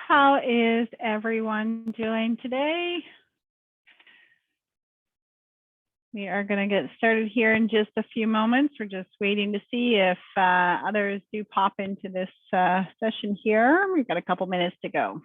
How is everyone doing today? We are going to get started here in just a few moments. We're just waiting to see if others do pop into this session here. We've got a couple minutes to go.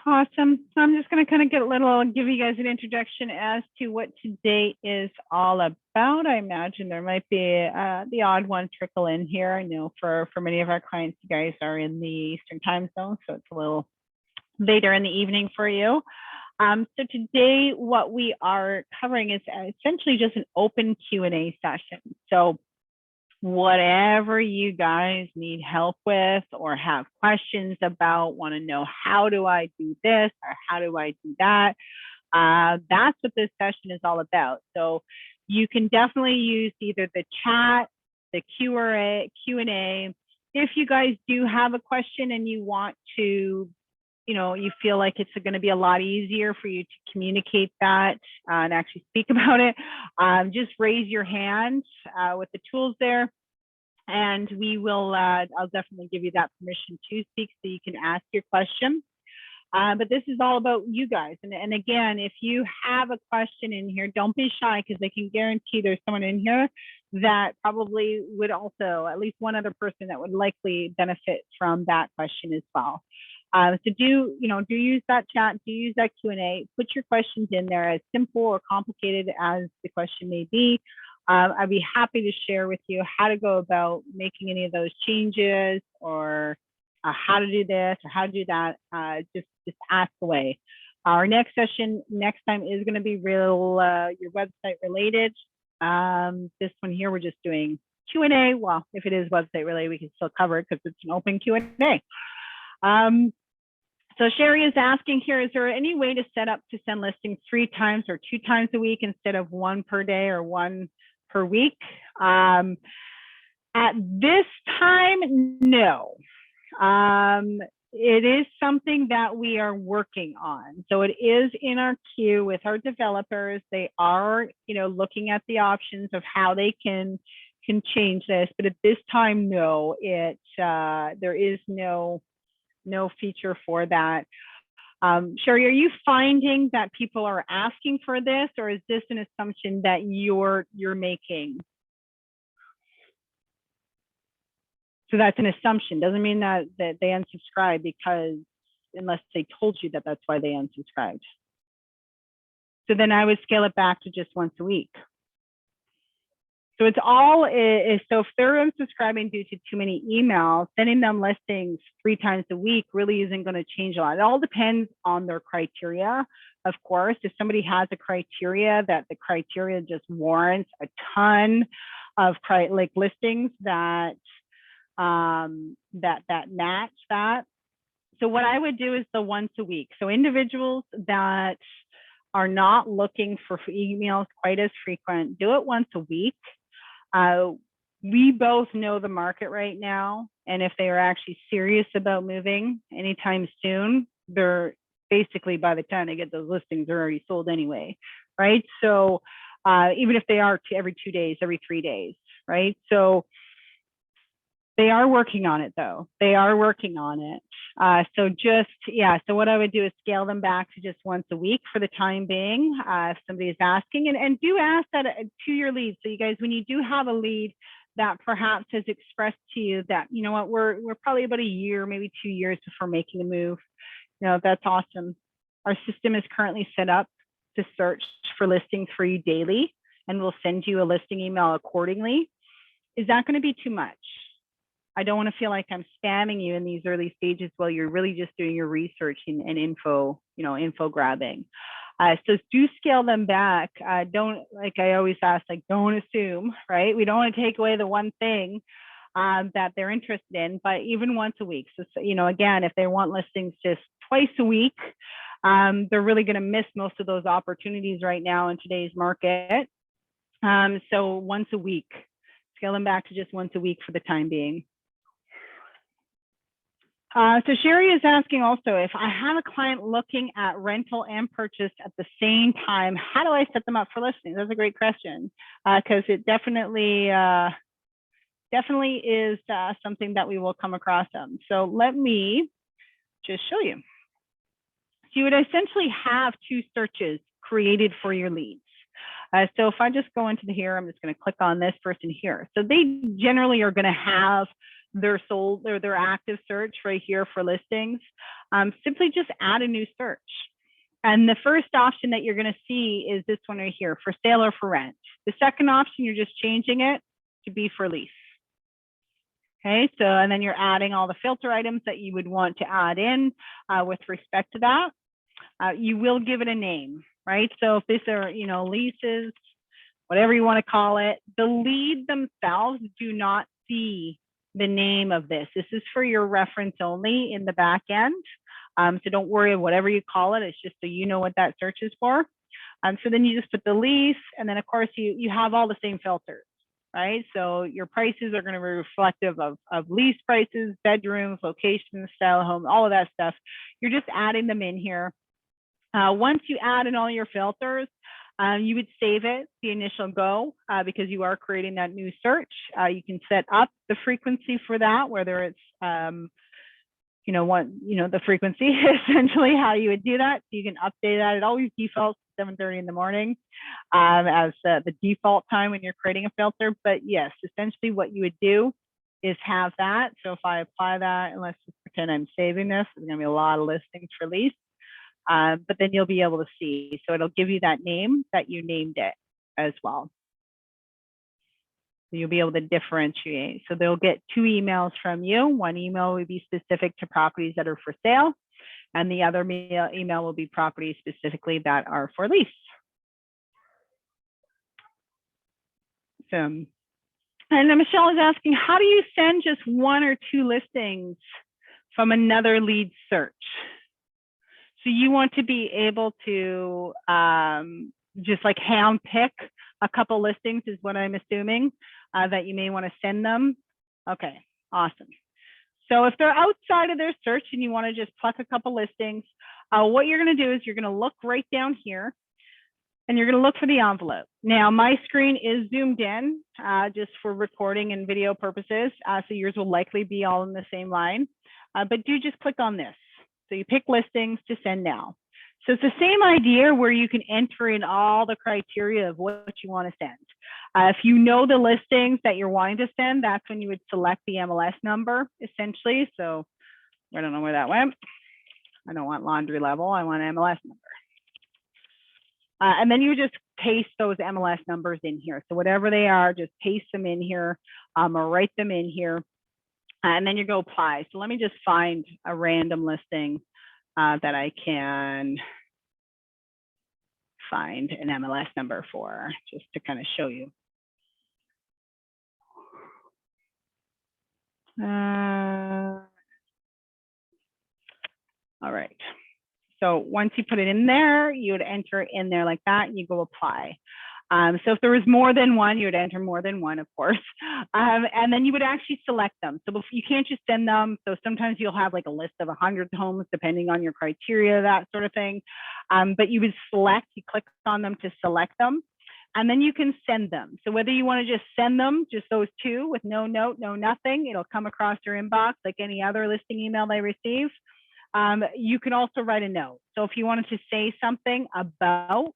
Awesome. So I'm just going to kind of give you guys an introduction as to what today is all about. I imagine there might be the odd one trickle in here. I know for many of our clients, you guys are in the Eastern time zone, so it's a little later in the evening for you. So today what we are covering is essentially just an open Q&A session. So whatever you guys need help with or have questions about, want to know how do I do this or how do I do that, that's what this session is all about. So you can definitely use either the chat, the Q&A. If you guys do have a question and you want to, you feel like it's going to be a lot easier for you to communicate that and actually speak about it, just raise your hand with the tools there. And we will, I'll definitely give you that permission to speak so you can ask your question. But this is all about you guys. And again, if you have a question in here, don't be shy, because I can guarantee there's someone in here that probably would also, at least one other person that would likely benefit from that question as well. So do use that chat, do use that Q&A, put your questions in there, as simple or complicated as the question may be. I'd be happy to share with you how to go about making any of those changes, or how to do this or how to do that. Just ask away. Our next session next time is going to be your website related. This one here, we're just doing Q&A. Well, if it is website related, we can still cover it because it's an open Q&A. So Sherry is asking here, is there any way to set up to send listings 3 times or 2 times a week instead of 1 per day or 1 per week? At this time, no. It is something that we are working on. So it is in our queue with our developers. They are, looking at the options of how they can change this. But at this time, no, there is no feature for that. Sherry, are you finding that people are asking for this, or is this an assumption that you're making? So that's an assumption. Doesn't mean that they unsubscribe, because unless they told you that that's why they unsubscribed. So then I would scale it back to just once a week. So it's all, so if they're unsubscribing due to too many emails, sending them listings 3 times a week really isn't going to change a lot. It all depends on their criteria, of course. If somebody has a criteria that the criteria just warrants a ton of listings that match that. So what I would do is the once a week. So individuals that are not looking for emails quite as frequent, do it once a week. We both know the market right now, and if they are actually serious about moving anytime soon, they're basically, by the time they get those listings, they're already sold anyway, right? So even if they are every 2 days, every 3 days, right? So They are working on it though. They are working on it. So just, yeah, so what I would do is scale them back to just once a week for the time being. If somebody is asking, and do ask that to your lead. So you guys, when you do have a lead that perhaps has expressed to you that, you know what, we're probably about a year, maybe 2 years before making a move. You know, that's awesome. Our system is currently set up to search for listings for you daily, and we'll send you a listing email accordingly. Is that going to be too much? I don't want to feel like I'm spamming you in these early stages while you're really just doing your research and info, you know, info grabbing. So do scale them back. Don't, like I always ask, like, don't assume, right? We don't want to take away the one thing that they're interested in, but even once a week. So, you know, again, if they want listings just twice a week, they're really going to miss most of those opportunities right now in today's market. So once a week, scale them back to just once a week for the time being. So Sherry is asking also, if I have a client looking at rental and purchase at the same time, how do I set them up for listing? That's a great question, because it definitely is something that we will come across them. So let me just show you. So you would essentially have 2 searches created for your leads. So if I just go into here, I'm just going to click on this person here. So they generally are going to have their active search right here for listings. Simply just add a new search. And the first option that you're going to see is this one right here, for sale or for rent. The second option, you're just changing it to be for lease. Okay, so, and then you're adding all the filter items that you would want to add in with respect to that. You will give it a name, right? So if these are, you know, leases, whatever you want to call it, the lead themselves do not see the name of this. This is for your reference only in the back end. So don't worry, whatever you call it, it's just so you know what that search is for. So then you just put the lease, and then of course you have all the same filters, right? So your prices are going to be reflective of lease prices, bedrooms, locations, style home, all of that stuff. You're just adding them in here. Once you add in all your filters, you would save it, the initial go, because you are creating that new search. You can set up the frequency for that, whether it's, you know, the frequency, essentially how you would do that. So you can update that. It always defaults to 7:30 in the morning as the default time when you're creating a filter. But yes, essentially what you would do is have that. So if I apply that, and let's just pretend I'm saving this, there's going to be a lot of listings for lease. But then you'll be able to see. So it'll give you that name that you named it as well. So you'll be able to differentiate. So they'll get 2 emails from you. One email will be specific to properties that are for sale, and the other email will be properties specifically that are for lease. So, and then Michelle is asking, how do you send just 1 or 2 listings from another lead search? So you want to be able to just like hand pick a couple listings is what I'm assuming that you may want to send them. Okay, awesome. So if they're outside of their search and you want to just pluck a couple listings, what you're going to do is you're going to look right down here and you're going to look for the envelope. Now my screen is zoomed in just for recording and video purposes. So yours will likely be all in the same line, but do just click on this. So you pick listings to send now. So it's the same idea where you can enter in all the criteria of what you want to send. If you know the listings that you're wanting to send, that's when you would select the MLS number, essentially. So I don't know where that went. I don't want laundry level. I want MLS number. And then you just paste those MLS numbers in here. So whatever they are, just paste them in here or write them in here. And then you go apply. So let me just find a random listing that I can find an MLS number for, just to kind of show you. All right. So once you put it in there, you would enter it in there like that, and you go apply. So if there was more than one, you would enter more than one, of course. And then you would actually select them. So you can't just send them. So sometimes you'll have like a list of 100 homes, depending on your criteria, that sort of thing. But you would select, you click on them to select them. and then you can send them. So whether you want to just send them, just those two with no note, no nothing, it'll come across your inbox like any other listing email they receive. You can also write a note. So if you wanted to say something about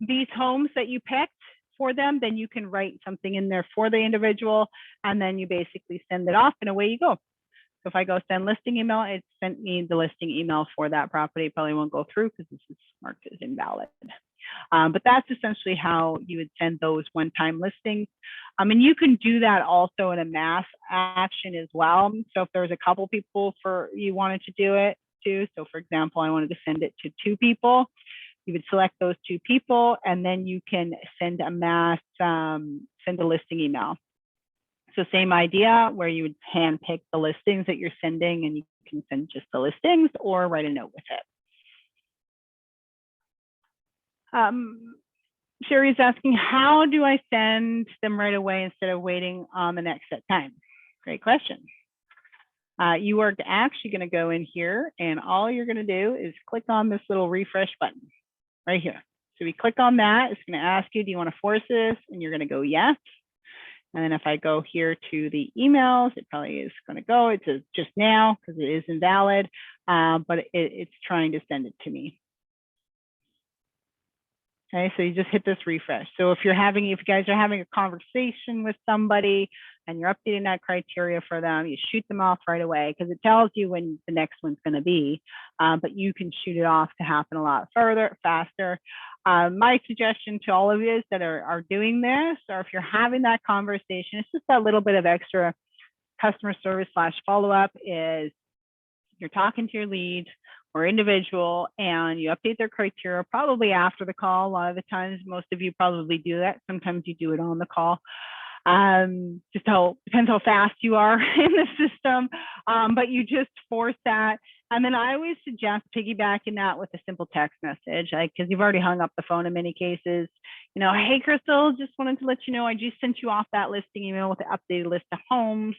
these homes that you picked for them, then you can write something in there for the individual, and then you basically send it off and away you go. So if I go send listing email, it sent me the listing email for that property. It probably won't go through because this is marked as invalid. But that's essentially how you would send those one-time listings. And you can do that also in a mass action as well. So if there's a couple people you wanted to do it to, so for example, I wanted to send it to 2 people, you would select those 2 people, and then you can send a mass, send a listing email. So same idea where you would hand pick the listings that you're sending, and you can send just the listings or write a note with it. Sherry's asking, how do I send them right away instead of waiting on the next set time? Great question. You are actually going to go in here, and all you're going to do is click on this little refresh button right here. So we click on that. It's going to ask you, do you want to force this? And you're going to go yes. And then if I go here to the emails, it probably is going to go. It says just now because it is invalid, but it's trying to send it to me. Okay, so you just hit this refresh. So if you guys are having a conversation with somebody and you're updating that criteria for them, you shoot them off right away because it tells you when the next one's going to be, but you can shoot it off to happen a lot faster. My suggestion to all of you that are doing this, or if you're having that conversation, it's just that little bit of extra customer service / follow-up is you're talking to your lead or individual and you update their criteria probably after the call. A lot of the times, most of you probably do that. Sometimes you do it on the call. Just depends how fast you are in the system, but you just force that. And then I always suggest piggybacking that with a simple text message, because you've already hung up the phone in many cases. Hey, Crystal, just wanted to let you know I just sent you off that listing email with the updated list of homes.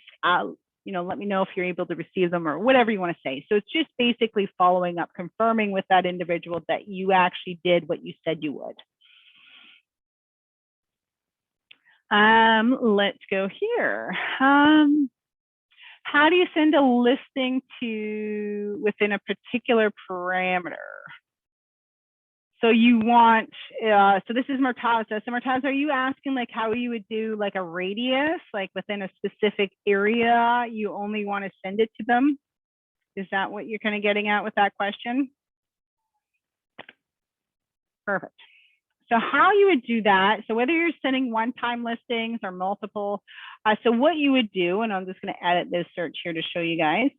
Let me know if you're able to receive them or whatever you want to say. So it's just basically following up, confirming with that individual that you actually did what you said you would. Let's go here. How do you send a listing to within a particular parameter? So you want, so this is Murtaza. So Murtaza, are you asking like how you would do like a radius, like within a specific area, you only want to send it to them? Is that what you're kind of getting at with that question? Perfect. So how you would do that, so whether you're sending one-time listings or multiple, so what you would do, and I'm just going to edit this search here to show you guys,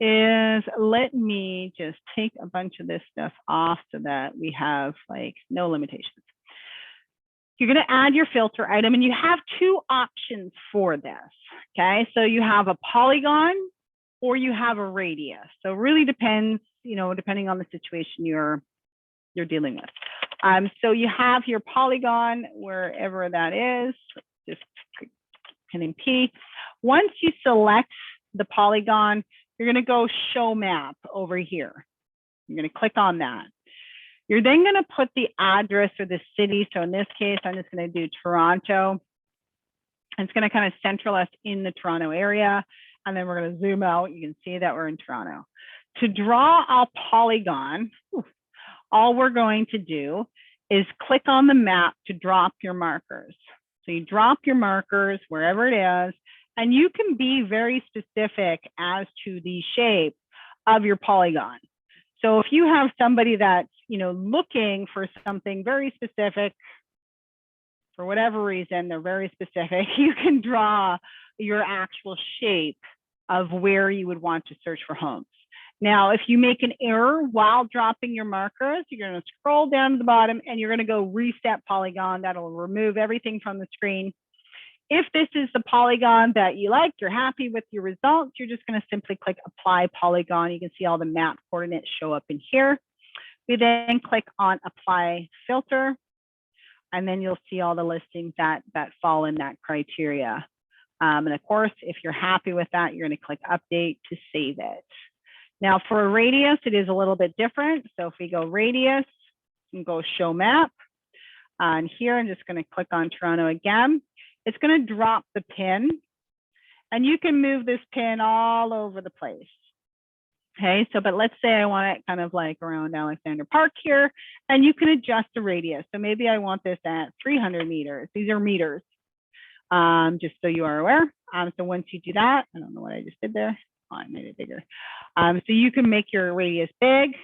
is let me just take a bunch of this stuff off so that we have like no limitations. You're going to add your filter item, and you have 2 options for this. Okay, so you have a polygon or you have a radius. So it really depends, depending on the situation you're dealing with. So you have your polygon wherever that is. Just hitting P. Once you select the polygon, you're going to go show map over here. You're going to click on that. You're then going to put the address or the city. So in this case, I'm just going to do Toronto. And it's going to kind of central us in the Toronto area. And then we're going to zoom out. You can see that we're in Toronto. To draw a polygon, all we're going to do is click on the map to drop your markers. So you drop your markers wherever it is, and you can be very specific as to the shape of your polygon. So if you have somebody that's, looking for something very specific, for whatever reason, they're very specific, you can draw your actual shape of where you would want to search for homes. Now, if you make an error while dropping your markers, you're going to scroll down to the bottom and you're going to go reset polygon. That'll remove everything from the screen. If this is the polygon that you like, you're happy with your results, you're just going to simply click apply polygon. You can see all the map coordinates show up in here. We then click on apply filter, and then you'll see all the listings that fall in that criteria. And of course, if you're happy with that, you're going to click update to save it. Now for a radius, it is a little bit different. So if we go radius and go show map, And here, I'm just going to click on Toronto again. It's going to drop the pin, and you can move this pin all over the place. Okay, so, but let's say I want it kind of like around Alexander Park here, and you can adjust the radius. So maybe I want this at 300 meters. These are meters, just so you are aware. So once you do that, I don't know what I just did there. Oh, I made it bigger. So you can make your radius big,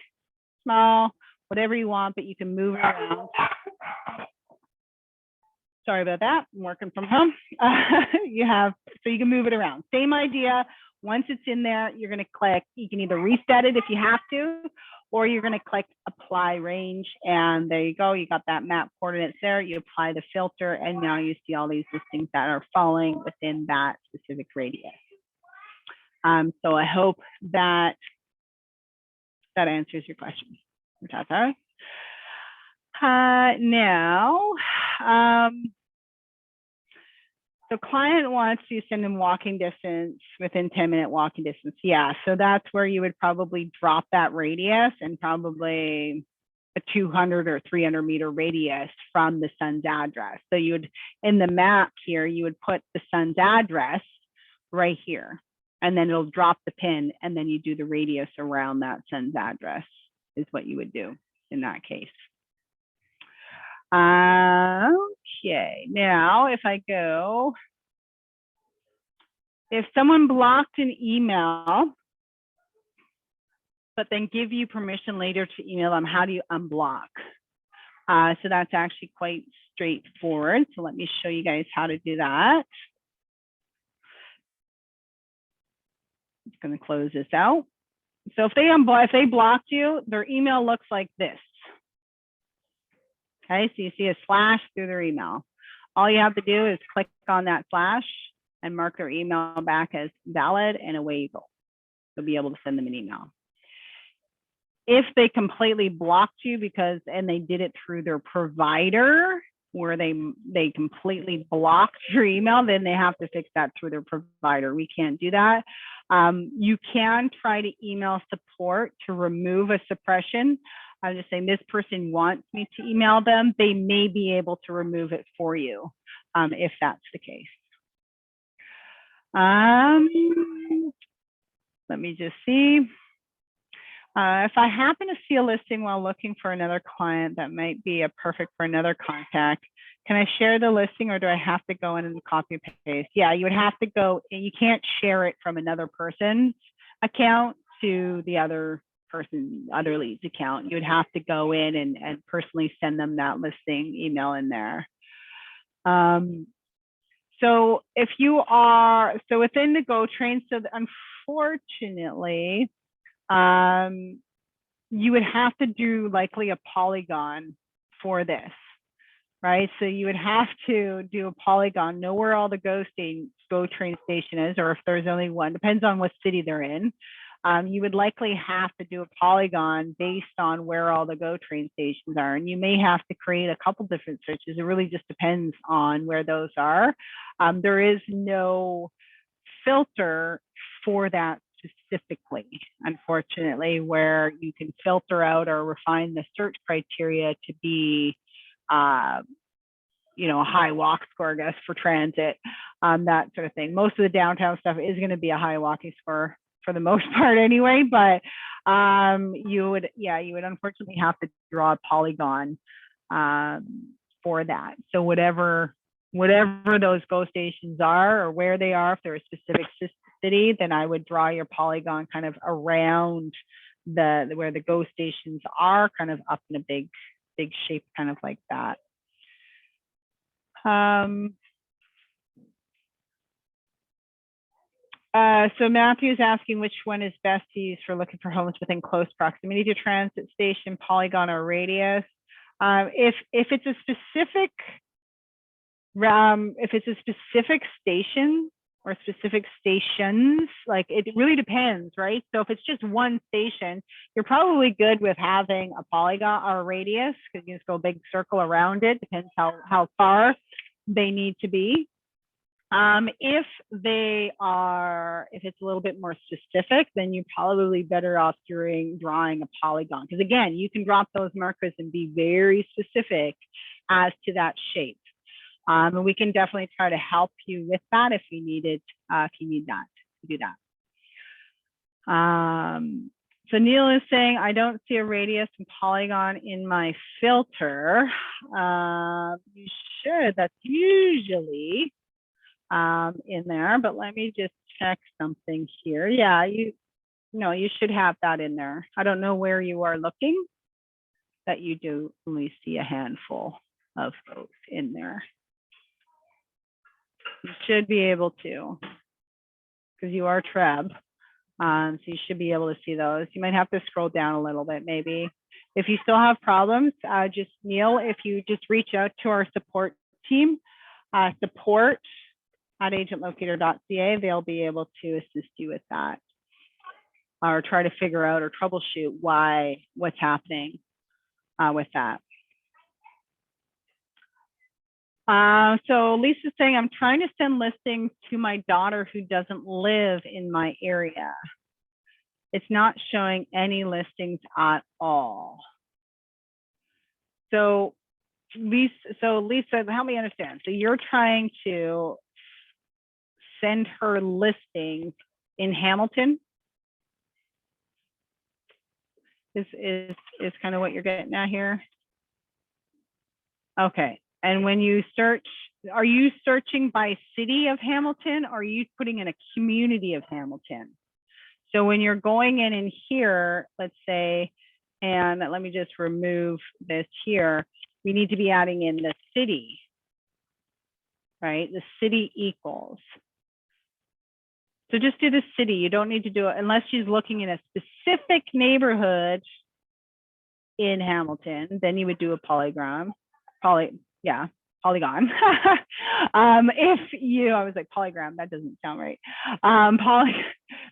small, whatever you want, but you can move it around. Sorry about that, I'm working from home. So you can move it around. Same idea. Once it's in there, you're going to click, you can either reset it if you have to, or you're going to click apply range, and there you go. You got that map coordinates there. You apply the filter, and now you see all these listings that are falling within that specific radius. So I hope that answers your question. Now, the client wants you to send them walking distance within 10-minute walking distance. Yeah, so that's where you would probably drop that radius, and probably a 200 or 300 meter radius from the son's address. So you would, in the map here, you would put the son's address right here, and then it'll drop the pin, and then you do the radius around that son's address is what you would do in that case. Okay, now if I go, if someone blocked an email, but then give you permission later to email them, how do you unblock? So that's actually quite straightforward. So let me show you guys how to do that. I'm just going to close this out. So if they blocked you, their email looks like this. Okay, so you see a slash through their email. All you have to do is click on that slash and mark their email back as valid, and away you go. You'll be able to send them an email. If they completely blocked you and they did it through their provider, where they completely blocked your email, then they have to fix that through their provider. We can't do that. You can try to email support to remove a suppression. I'm just saying, this person wants me to email them. They may be able to remove it for you if that's the case. Let me just see. If I happen to see a listing while looking for another client that might be perfect for another contact, can I share the listing, or do I have to go in and copy and paste? Yeah, you would have to go, and you can't share it from another person's account to the other lead's account. You would have to go in and personally send them that listing email in there. So if you are, so within the Go Train, so unfortunately, you would have to do likely a polygon for this, right? So you would have to do a polygon, know where all the Go Train station is, or if there's only one, depends on what city they're in. You would likely have to do a polygon based on where all the Go Train stations are. And you may have to create a couple different searches. It really just depends on where those are. There is no filter for that specifically, unfortunately, where you can filter out or refine the search criteria to be, a high walk score, I guess, for transit, that sort of thing. Most of the downtown stuff is going to be a high walking score for the most part anyway, but you would unfortunately have to draw a polygon for that. So whatever those Go stations are, or where they are, if they're a specific city, then I would draw your polygon kind of around where the Go stations are, kind of up in a big shape, kind of like that. So Matthew's asking which one is best to use for looking for homes within close proximity to transit station, polygon or radius. If it's a specific station or specific stations, like it really depends, right? So if it's just one station, you're probably good with having a polygon or a radius, because you just go a big circle around it. Depends how far they need to be. If it's a little bit more specific, then you're probably better off drawing a polygon, because again, you can drop those markers and be very specific as to that shape. And we can definitely try to help you with that if you needed, if you need that to do that. So Neil is saying, I don't see a radius and polygon in my filter. You should, that's usually in there, but let me just check something here. Yeah, you should have that in there. I don't know where you are looking, that you do only see a handful of those in there. You should be able to, because you are Treb. So you should be able to see those. You might have to scroll down a little bit, maybe. If you still have problems, just Neil, if you just reach out to our support team, support@agentlocator.ca, they'll be able to assist you with that, or try to figure out or troubleshoot what's happening with that. So Lisa's saying, I'm trying to send listings to my daughter who doesn't live in my area. It's not showing any listings at all. So Lisa, help me understand. So you're trying to send her listings in Hamilton? Is kind of what you're getting at here? Okay. And when you search, are you searching by city of Hamilton, or are you putting in a community of Hamilton? So when you're going in here, let's say, and let me just remove this here, we need to be adding in the city, right? The city equals. So just do the city. You don't need to do it unless she's looking in a specific neighborhood in Hamilton. Then you would do a polygon. Polygon. If you, I was like polygram, that doesn't sound right.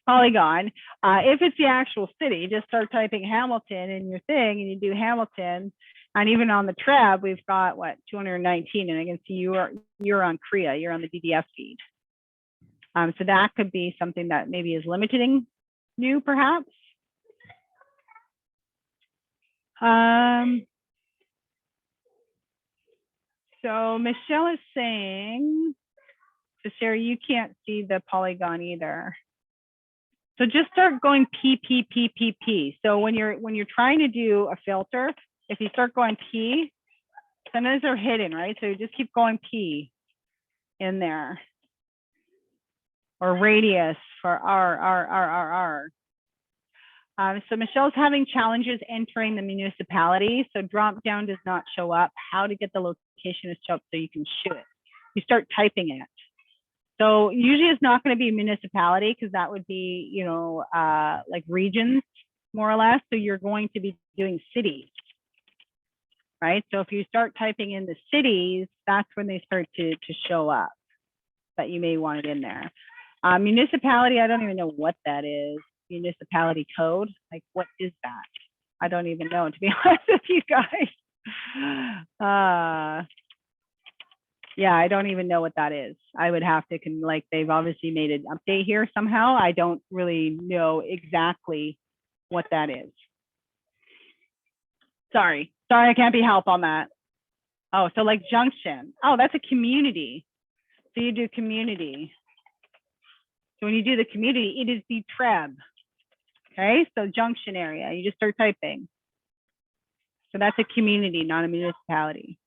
Polygon. If it's the actual city, just start typing Hamilton in your thing, and you do Hamilton. And even on the Treb, we've got what, 219, and I can see you're on Korea, you're on the DDF feed. So that could be something that maybe is limiting you, perhaps. So Michelle is saying, so Sarah, you can't see the polygon either. So just start going P, P, P, P, P. So when you're trying to do a filter, if you start going P, sometimes they're hidden, right? So you just keep going P in there. Or radius for R. So Michelle's having challenges entering the municipality. So drop down does not show up. How to get the location to show up so you can shoot it. You start typing it. So usually it's not going to be municipality, because that would be, you know, like regions, more or less. So you're going to be doing cities, right? So if you start typing in the cities, that's when they start to show up, that you may want it in there. Municipality, I don't even know what that is. Municipality code, like what is that? I don't even know, to be honest with you guys. Yeah, I don't even know what that is. I would have to, like, they've obviously made an update here somehow. I don't really know exactly what that is. Sorry, I can't be help on that. Oh, so like junction. Oh, that's a community. So you do community. So when you do the community, it is the Treb. Okay, so junction area, you just start typing. So that's a community, not a municipality.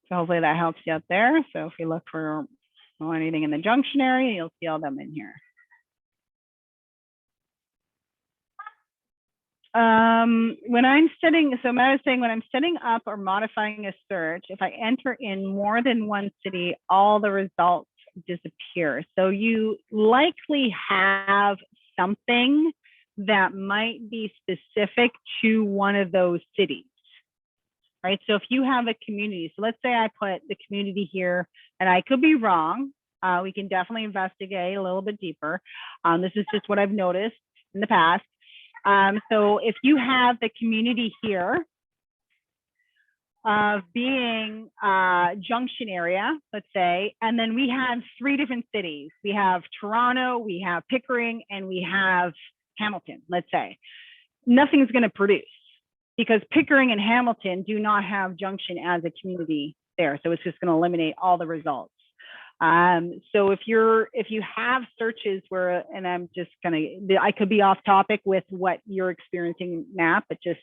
So hopefully that helps you out there. So if you look for anything in the junction area, you'll see all them in here. When I'm setting, so Matt is saying, when I'm setting up or modifying a search, if I enter in more than one city, all the results disappear. So you likely have something that might be specific to one of those cities, right? So if you have a community, so let's say I put the community here, and I could be wrong. We can definitely investigate a little bit deeper. This is just what I've noticed in the past. So if you have the community here of being junction area, let's say, and then we have 3 different cities. We have Toronto, we have Pickering, and we have Hamilton, let's say. Nothing's going to produce, because Pickering and Hamilton do not have Junction as a community there. So it's just going to eliminate all the results. So if you have searches where, and I'm just I could be off topic with what you're experiencing, Matt, but just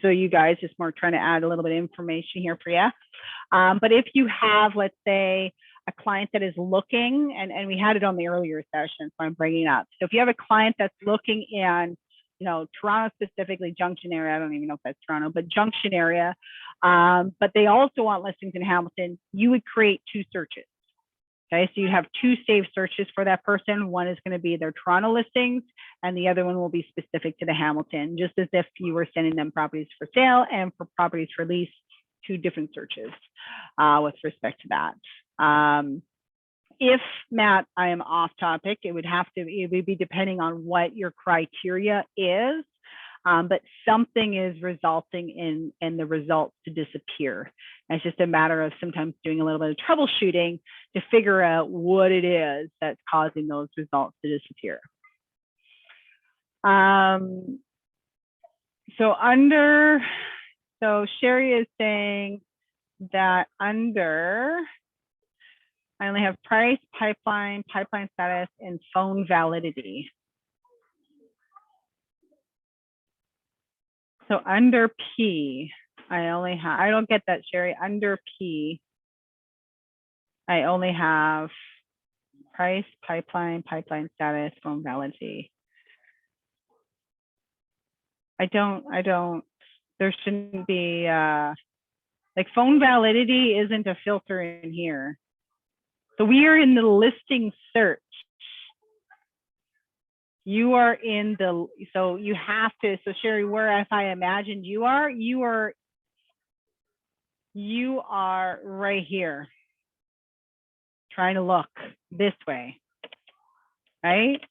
so you guys, just more trying to add a little bit of information here for you. But if you have, let's say, a client that is looking, and we had it on the earlier session, so I'm bringing it up. So if you have a client that's looking in, Toronto specifically, Junction area, I don't even know if that's Toronto, but Junction area, but they also want listings in Hamilton, you would create two searches. Okay, so you have two saved searches for that person. One is going to be their Toronto listings, and the other one will be specific to the Hamilton, just as if you were sending them properties for sale and for properties for lease, two different searches with respect to that. If, Matt, I am off topic, it would be depending on what your criteria is, but something is resulting in the results to disappear. And it's just a matter of sometimes doing a little bit of troubleshooting to figure out what it is that's causing those results to disappear. So Sherry is saying that under, I only have price, pipeline status, and phone validity. So under P, I don't get that, Sherry. Under P, I only have price, pipeline status, phone validity. I don't, there shouldn't be, like phone validity isn't a filter in here. So we are in the listing search. You are in the, so you have to, so Sherry, where if I imagined you are right here, trying to look this way, right?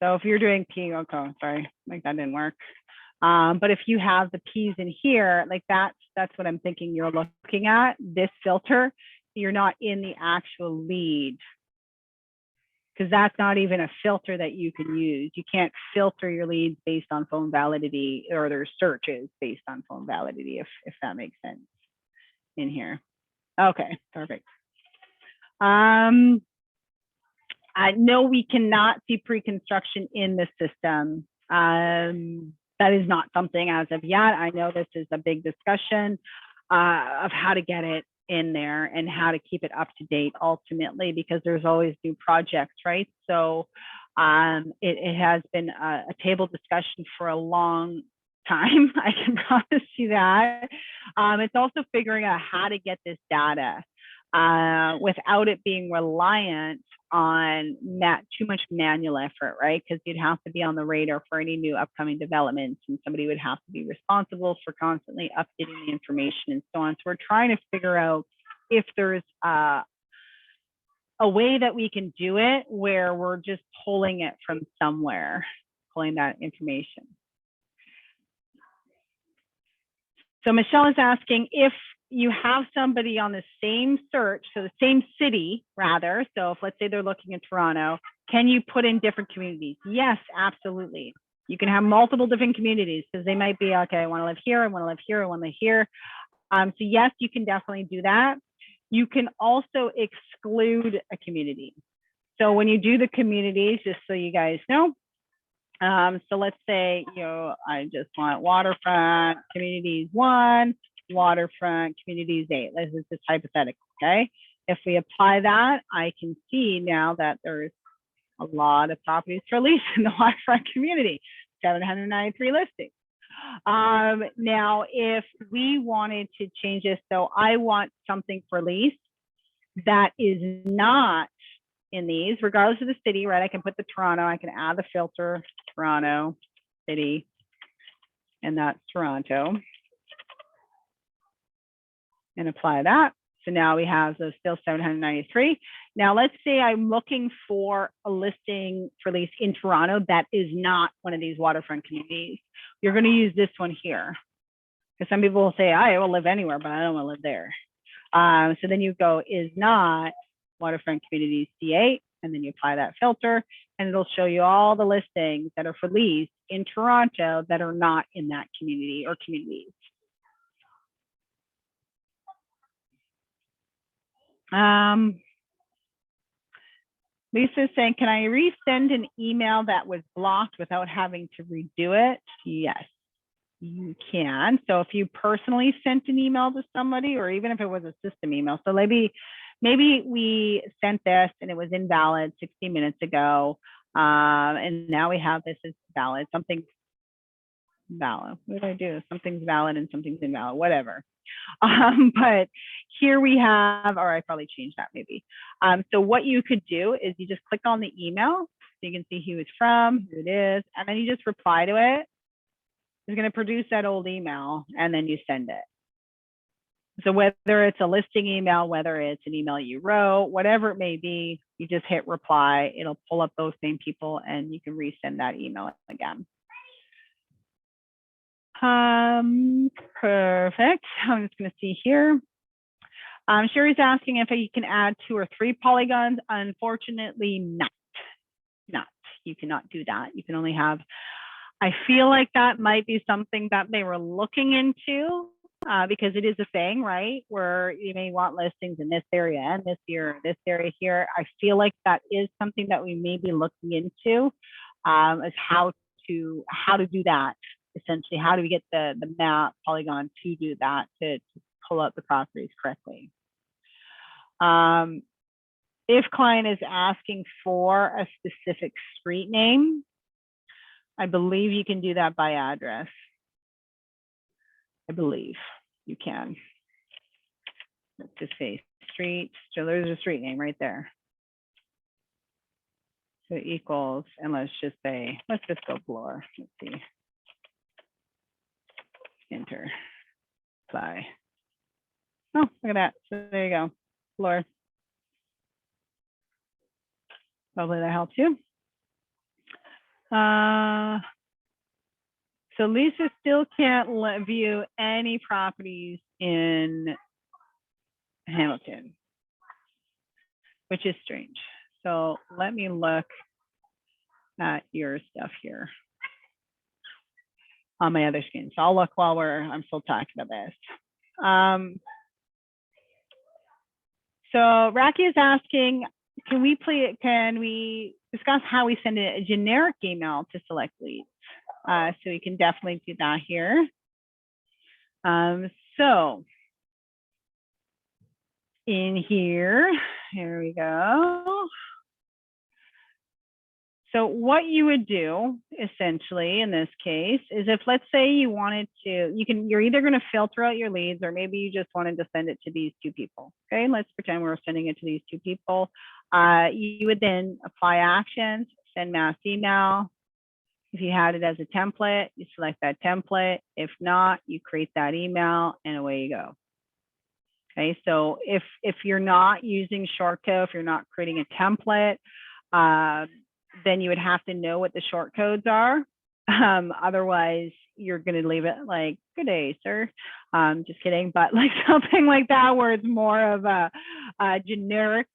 So if you're doing P, okay, sorry, like that didn't work. But if you have the P's in here, like that's what I'm thinking you're looking at, this filter, you're not in the actual lead, because that's not even a filter that you can use. You can't filter your leads based on phone validity, or their searches based on phone validity, if that makes sense in here. Okay, perfect. No, we cannot see pre-construction in the system. That is not something as of yet. I know this is a big discussion of how to get it in there and how to keep it up to date ultimately, because there's always new projects, right? So it has been a table discussion for a long time. I can promise you that. It's also figuring out how to get this data without it being reliant on too much manual effort, right? Because you'd have to be on the radar for any new upcoming developments, and somebody would have to be responsible for constantly updating the information and so on. So we're trying to figure out if there's a way that we can do it where we're just pulling it from somewhere, pulling that information. So Michelle is asking if you have somebody on the same search, so the same city rather. So if let's say they're looking in Toronto, can you put in different communities? Yes, absolutely. You can have multiple different communities because they might be, okay, I want to live here, I want to live here, I want to live here. So yes, you can definitely do that. You can also exclude a community. So when you do the communities, just so you guys know, so let's say, I just want waterfront communities 1, waterfront communities 8. This is just hypothetical, okay? If we apply that, I can see now that there's a lot of properties for lease in the waterfront community, 793 listings. Now, if we wanted to change this, so I want something for lease that is not in these, regardless of the city, right? I can put the Toronto, I can add the filter, Toronto, city, and that's Toronto, and apply that. So now we have those still 793. Now let's say I'm looking for a listing for lease in Toronto that is not one of these waterfront communities. You're going to use this one here, because some people will say, I will live anywhere, but I don't want to live there. So then you go is not waterfront communities C8, and then you apply that filter, and it'll show you all the listings that are for lease in Toronto that are not in that community or communities. Lisa's saying, can I resend an email that was blocked without having to redo it? Yes, you can. So if you personally sent an email to somebody, or even if it was a system email, so maybe we sent this and it was invalid 60 minutes ago, and now we have this as valid. Something's valid. What did I do? Something's valid and something's invalid, whatever. But here we have, or I probably changed that maybe. So what you could do is you just click on the email, so you can see who it's from, who it is, and then you just reply to it. It's going to produce that old email, and then you send it. So whether it's a listing email, whether it's an email you wrote, whatever it may be, you just hit reply. It'll pull up those same people, and you can resend that email again. Perfect. I'm just going to see here. Sherry's asking if you can add 2 or 3 polygons. Unfortunately, not. You cannot do that. You can only have, I feel like that might be something that they were looking into, because it is a thing, right? Where you may want listings in this area and this here, this area here. I feel like that is something that we may be looking into, is how to do that. Essentially, how do we get the map polygon to do that, to pull out the properties correctly? If client is asking for a specific street name, I believe you can do that by address. I believe you can. Let's just say street. So there's a street name right there. So equals, and let's just say, let's just go Bloor. Let's see. Enter. Apply. Oh, look at that. So there you go. Bloor. Hopefully that helps you. So Lisa still can't view any properties in Hamilton, which is strange. So let me look at your stuff here on my other screen. So I'll look while I'm still talking about this. So Raki is asking, can we discuss how we send a generic email to select leads? So we can definitely do that here. So in here we go. So what you would do essentially in this case is, if let's say you wanted to, you're either going to filter out your leads, or maybe you just wanted to send it to these 2 people. Okay, let's pretend we're sending it to these 2 people. You would then apply actions, send mass email. If you had it as a template, you select that template. If not, you create that email, and away you go. Okay, so if you're not using short code, if you're not creating a template, then you would have to know what the short codes are. Otherwise, you're going to leave it like, good day, sir. Just kidding, but like something like that, where it's more of a generic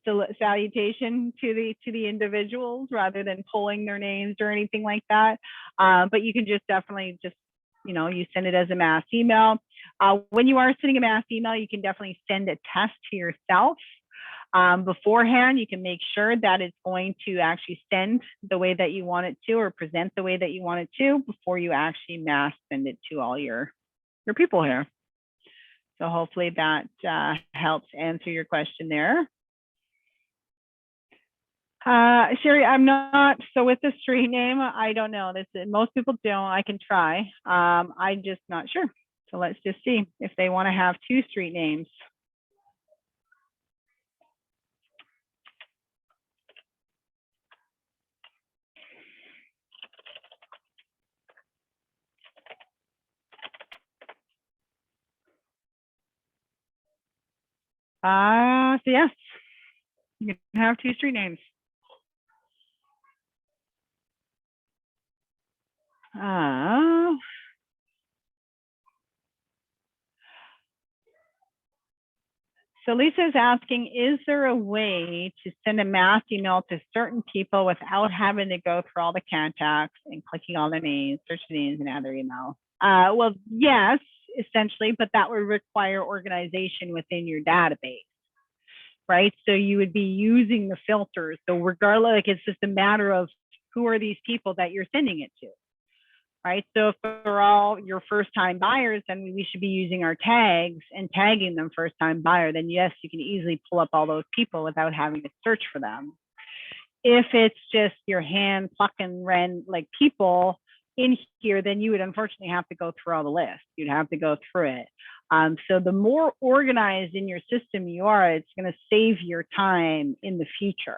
salutation to the individuals, rather than pulling their names or anything like that. But you can just definitely you send it as a mass email. When you are sending a mass email, you can definitely send a test to yourself. Beforehand, you can make sure that it's going to actually send the way that you want it to, or present the way that you want it to, before you actually mass send it to all your people here. So hopefully that helps answer your question there. Sherry, I'm not, so with the street name, I don't know. Most people don't. I can try. I'm just not sure. So let's just see if they want to have 2 street names. So yes, you can have 2 street names. So Lisa is asking, is there a way to send a mass email to certain people without having to go through all the contacts and clicking all the names, search the names and add their email? Well, yes, essentially, but that would require organization within your database, right? So you would be using the filters. So regardless, like it's just a matter of who are these people that you're sending it to, right? So if they're all your first time buyers, then we should be using our tags and tagging them first time buyer. Then yes, you can easily pull up all those people without having to search for them. If it's just your hand plucking like people in here, then you would unfortunately have to go through all the list. You'd have to go through it. So the more organized in your system you are, it's going to save your time in the future.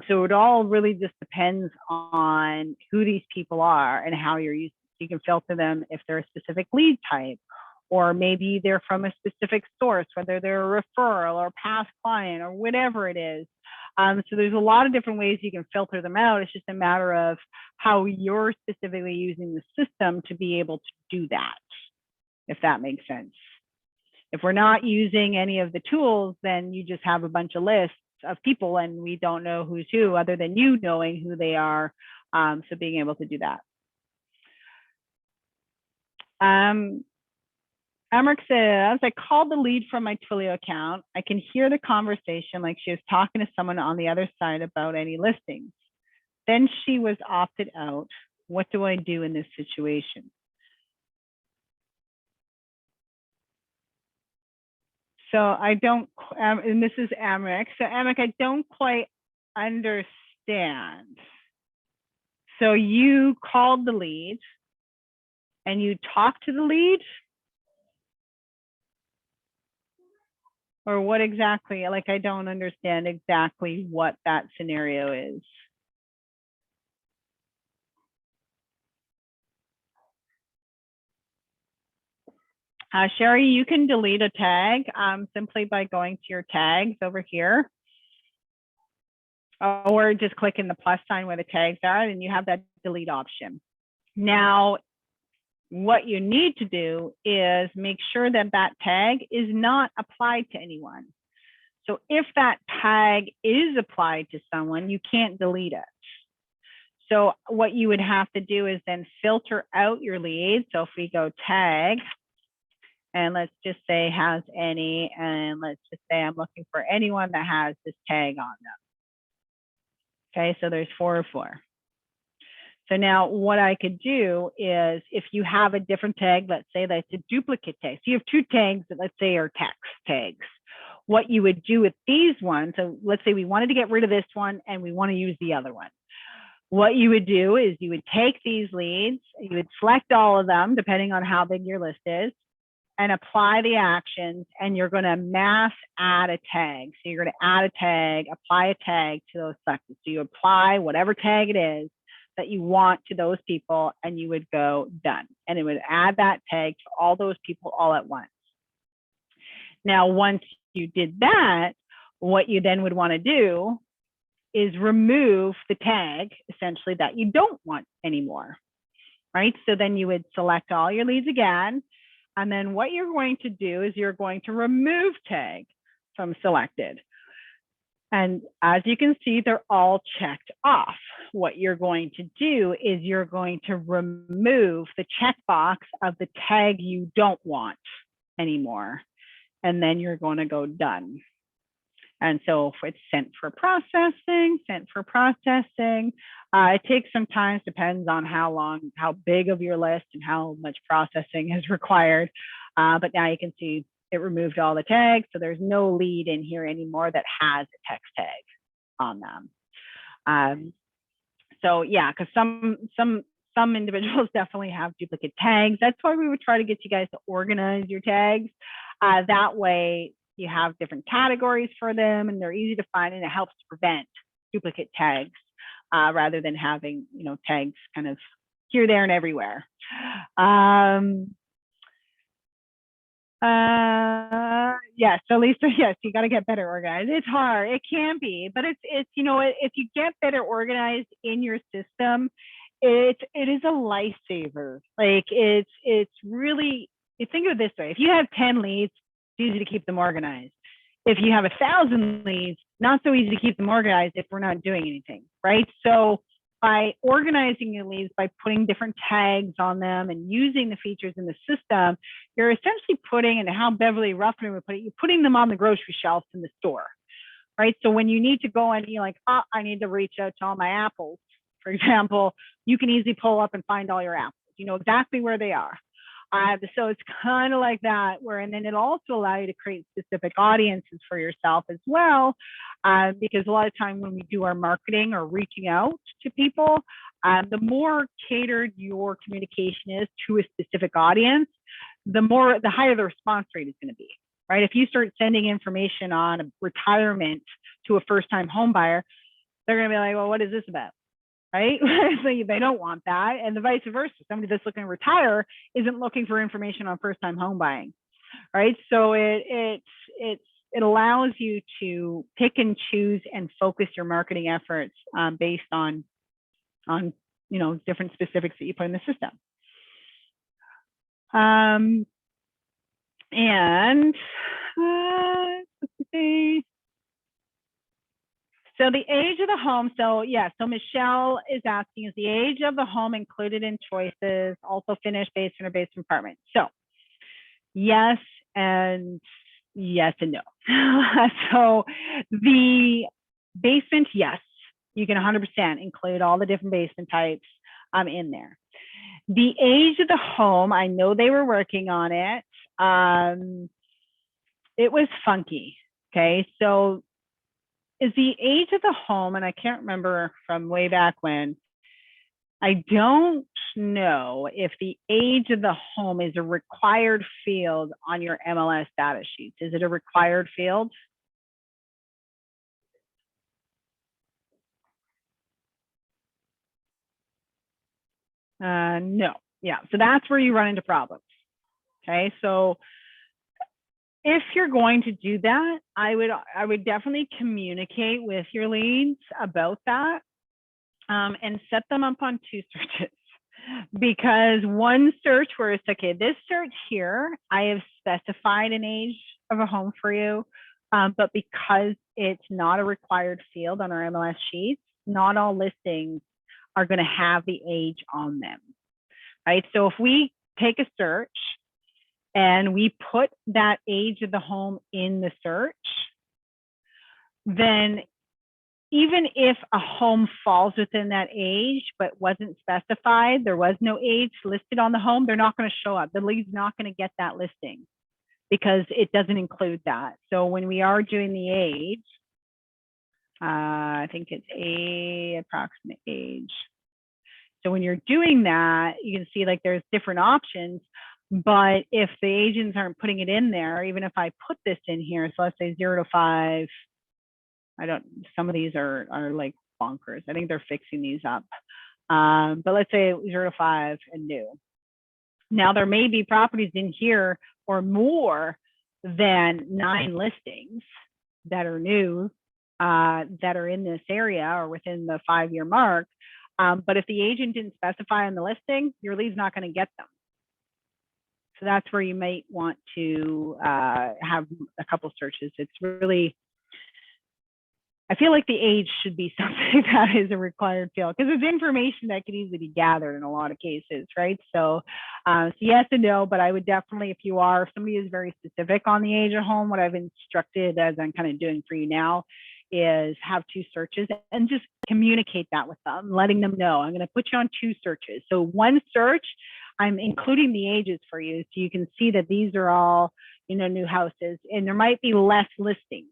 So it all really just depends on who these people are and how you're using. You can filter them if they're a specific lead type, or maybe they're from a specific source, whether they're a referral or past client or whatever it is. So there's a lot of different ways you can filter them out. It's just a matter of how you're specifically using the system to be able to do that, if that makes sense. If we're not using any of the tools, then you just have a bunch of lists of people and we don't know who's who other than you knowing who they are. So being able to do that. Emmerich says, I called the lead from my Twilio account. I can hear the conversation like she was talking to someone on the other side about any listings. Then she was opted out. What do I do in this situation? So I don't, and this is Emmerich. So Emmerich, I don't quite understand. So you called the lead and you talked to the lead? Or what exactly? Like, I don't understand exactly what that scenario is. Sherry, you can delete a tag simply by going to your tags over here. Or just clicking the plus sign where the tags are, and you have that delete option. Now, what you need to do is make sure that that tag is not applied to anyone. So if that tag is applied to someone, you can't delete it. So what you would have to do is then filter out your leads. So if we go tag, and let's just say has any, and let's just say I'm looking for anyone that has this tag on them. Okay, so there's 4 or 4. So now what I could do is if you have a different tag, let's say that's a duplicate tag. So you have 2 tags that let's say are text tags. What you would do with these ones, so let's say we wanted to get rid of this one and we want to use the other one. What you would do is you would take these leads, you would select all of them depending on how big your list is, and apply the actions, and you're going to mass add a tag. So you're going to add a tag, apply a tag to those selected. So you apply whatever tag it is that you want to those people, and you would go done. And it would add that tag to all those people all at once. Now, once you did that, what you then would want to do is remove the tag, essentially, that you don't want anymore, right? So then you would select all your leads again. And then what you're going to do is you're going to remove tag from selected. And as you can see, they're all checked off. What you're going to do is you're going to remove the checkbox of the tag you don't want anymore. And then you're going to go done. And so if it's sent for processing, it takes some time, depends on how big of your list and how much processing is required. But now you can see it removed all the tags. So there's no lead in here anymore that has a text tag on them. So yeah, because some individuals definitely have duplicate tags. That's why we would try to get you guys to organize your tags. That way, you have different categories for them and they're easy to find, and it helps to prevent duplicate tags rather than having, tags kind of here, there, and everywhere. Yeah, so Lisa, yes, you got to get better organized. It's hard. It can be, but it's if you get better organized in your system, it is a lifesaver. Like it's really, you think of it this way. If you have 10 leads, it's easy to keep them organized. If you have 1,000 leads, not so easy to keep them organized if we're not doing anything, right? So by organizing your leads, by putting different tags on them and using the features in the system, you're essentially putting, and how Beverly Ruffner would put it, you're putting them on the grocery shelf in the store, right? So when you need to go and you're like, oh, I need to reach out to all my apples, for example, you can easily pull up and find all your apples. You know exactly where they are. So it's kind of like that, where, and then it'll also allow you to create specific audiences for yourself as well, because a lot of time when we do our marketing or reaching out to people, the more catered your communication is to a specific audience, the higher the response rate is going to be, right? If you start sending information on retirement to a first-time home buyer, they're going to be like, well, what is this about? Right? So they don't want that. And the vice versa. Somebody that's looking to retire isn't looking for information on first-time home buying, right? So it allows you to pick and choose and focus your marketing efforts based on different specifics that you put in the system. So the age of the home, so Michelle is asking, is the age of the home included in choices, also finished, basement, or basement apartment? So yes and no. So the basement, yes, you can 100% include all the different basement types in there. The age of the home, I know they were working on it. It was funky, okay? So is the age of the home, and I can't remember from way back when, I don't know if the age of the home is a required field on your MLS data sheets. Is it a required field? No. Yeah, so that's where you run into problems. Okay, so if you're going to do that, I would definitely communicate with your leads about that and set them up on 2 searches. Because one search where it's okay, this search here, I have specified an age of a home for you, but because it's not a required field on our MLS sheets, not all listings are going to have the age on them, right? So if we take a search and we put that age of the home in the search, then even if a home falls within that age but wasn't specified, there was no age listed on the home, they're not going to show up. The lead's not going to get that listing because it doesn't include that. So when we are doing the age, I think it's a approximate age. So when you're doing that, you can see like there's different options. But if the agents aren't putting it in there, even if I put this in here, so let's say 0 to 5, some of these are like bonkers. I think they're fixing these up. But let's say 0 to 5 and new. Now there may be properties in here or more than 9 listings that are new, that are in this area or within the 5-year mark. But if the agent didn't specify on the listing, your lead's not going to get them. So that's where you might want to have a couple searches. It's really, I feel like the age should be something that is a required field because it's information that can easily be gathered in a lot of cases, right? So, so yes and no, but I would definitely, if somebody is very specific on the age of home, what I've instructed, as I'm kind of doing for you now, is have 2 searches and just communicate that with them, letting them know I'm going to put you on 2 searches. So one search, I'm including the ages for you so you can see that these are all, new houses, and there might be less listings.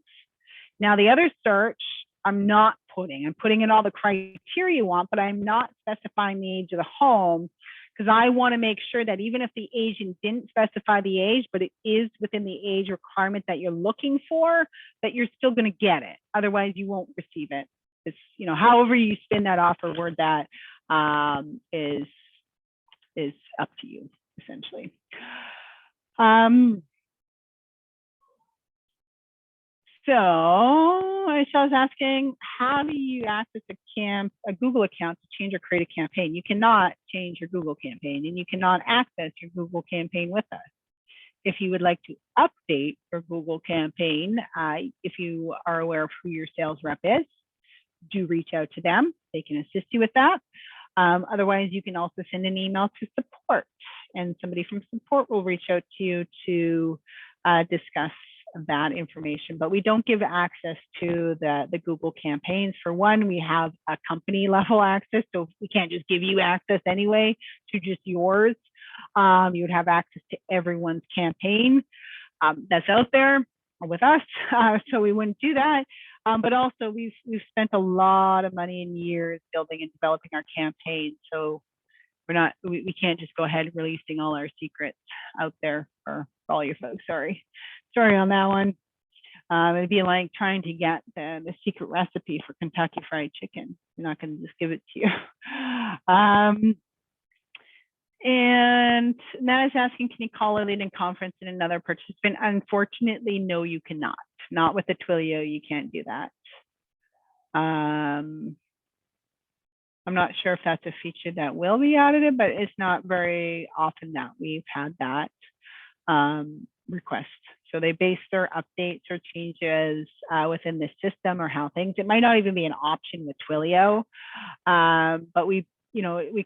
Now the other search, I'm putting in all the criteria you want, but I'm not specifying the age of the home because I want to make sure that even if the agent didn't specify the age, but it is within the age requirement that you're looking for, that you're still going to get it. Otherwise, you won't receive it. It's, however you spin that offer word, that is up to you, essentially. So I was asking, how do you access a Google account to change or create a campaign? You cannot change your Google campaign, and you cannot access your Google campaign with us. if you would like to update your Google campaign, if you are aware of who your sales rep is, do reach out to them. They can assist you with that. Otherwise, you can also send an email to support, and somebody from support will reach out to you to discuss that information. But we don't give access to the Google campaigns. For one, we have a company level access, so we can't just give you access anyway to just yours. You would have access to everyone's campaign that's out there with us, so we wouldn't do that. But also, we've spent a lot of money and years building and developing our campaign, so we can't just go ahead releasing all our secrets out there for all you folks. Sorry on that one. It'd be like trying to get the secret recipe for Kentucky Fried Chicken. You're not going to just give it to you. And Matt is asking, can you call a lead in conference and another participant? Unfortunately, no, you cannot. Not with the Twilio, you can't do that. I'm not sure if that's a feature that will be added, but it's not very often that we've had that request. So they base their updates or changes within the system or how things, it might not even be an option with Twilio, but we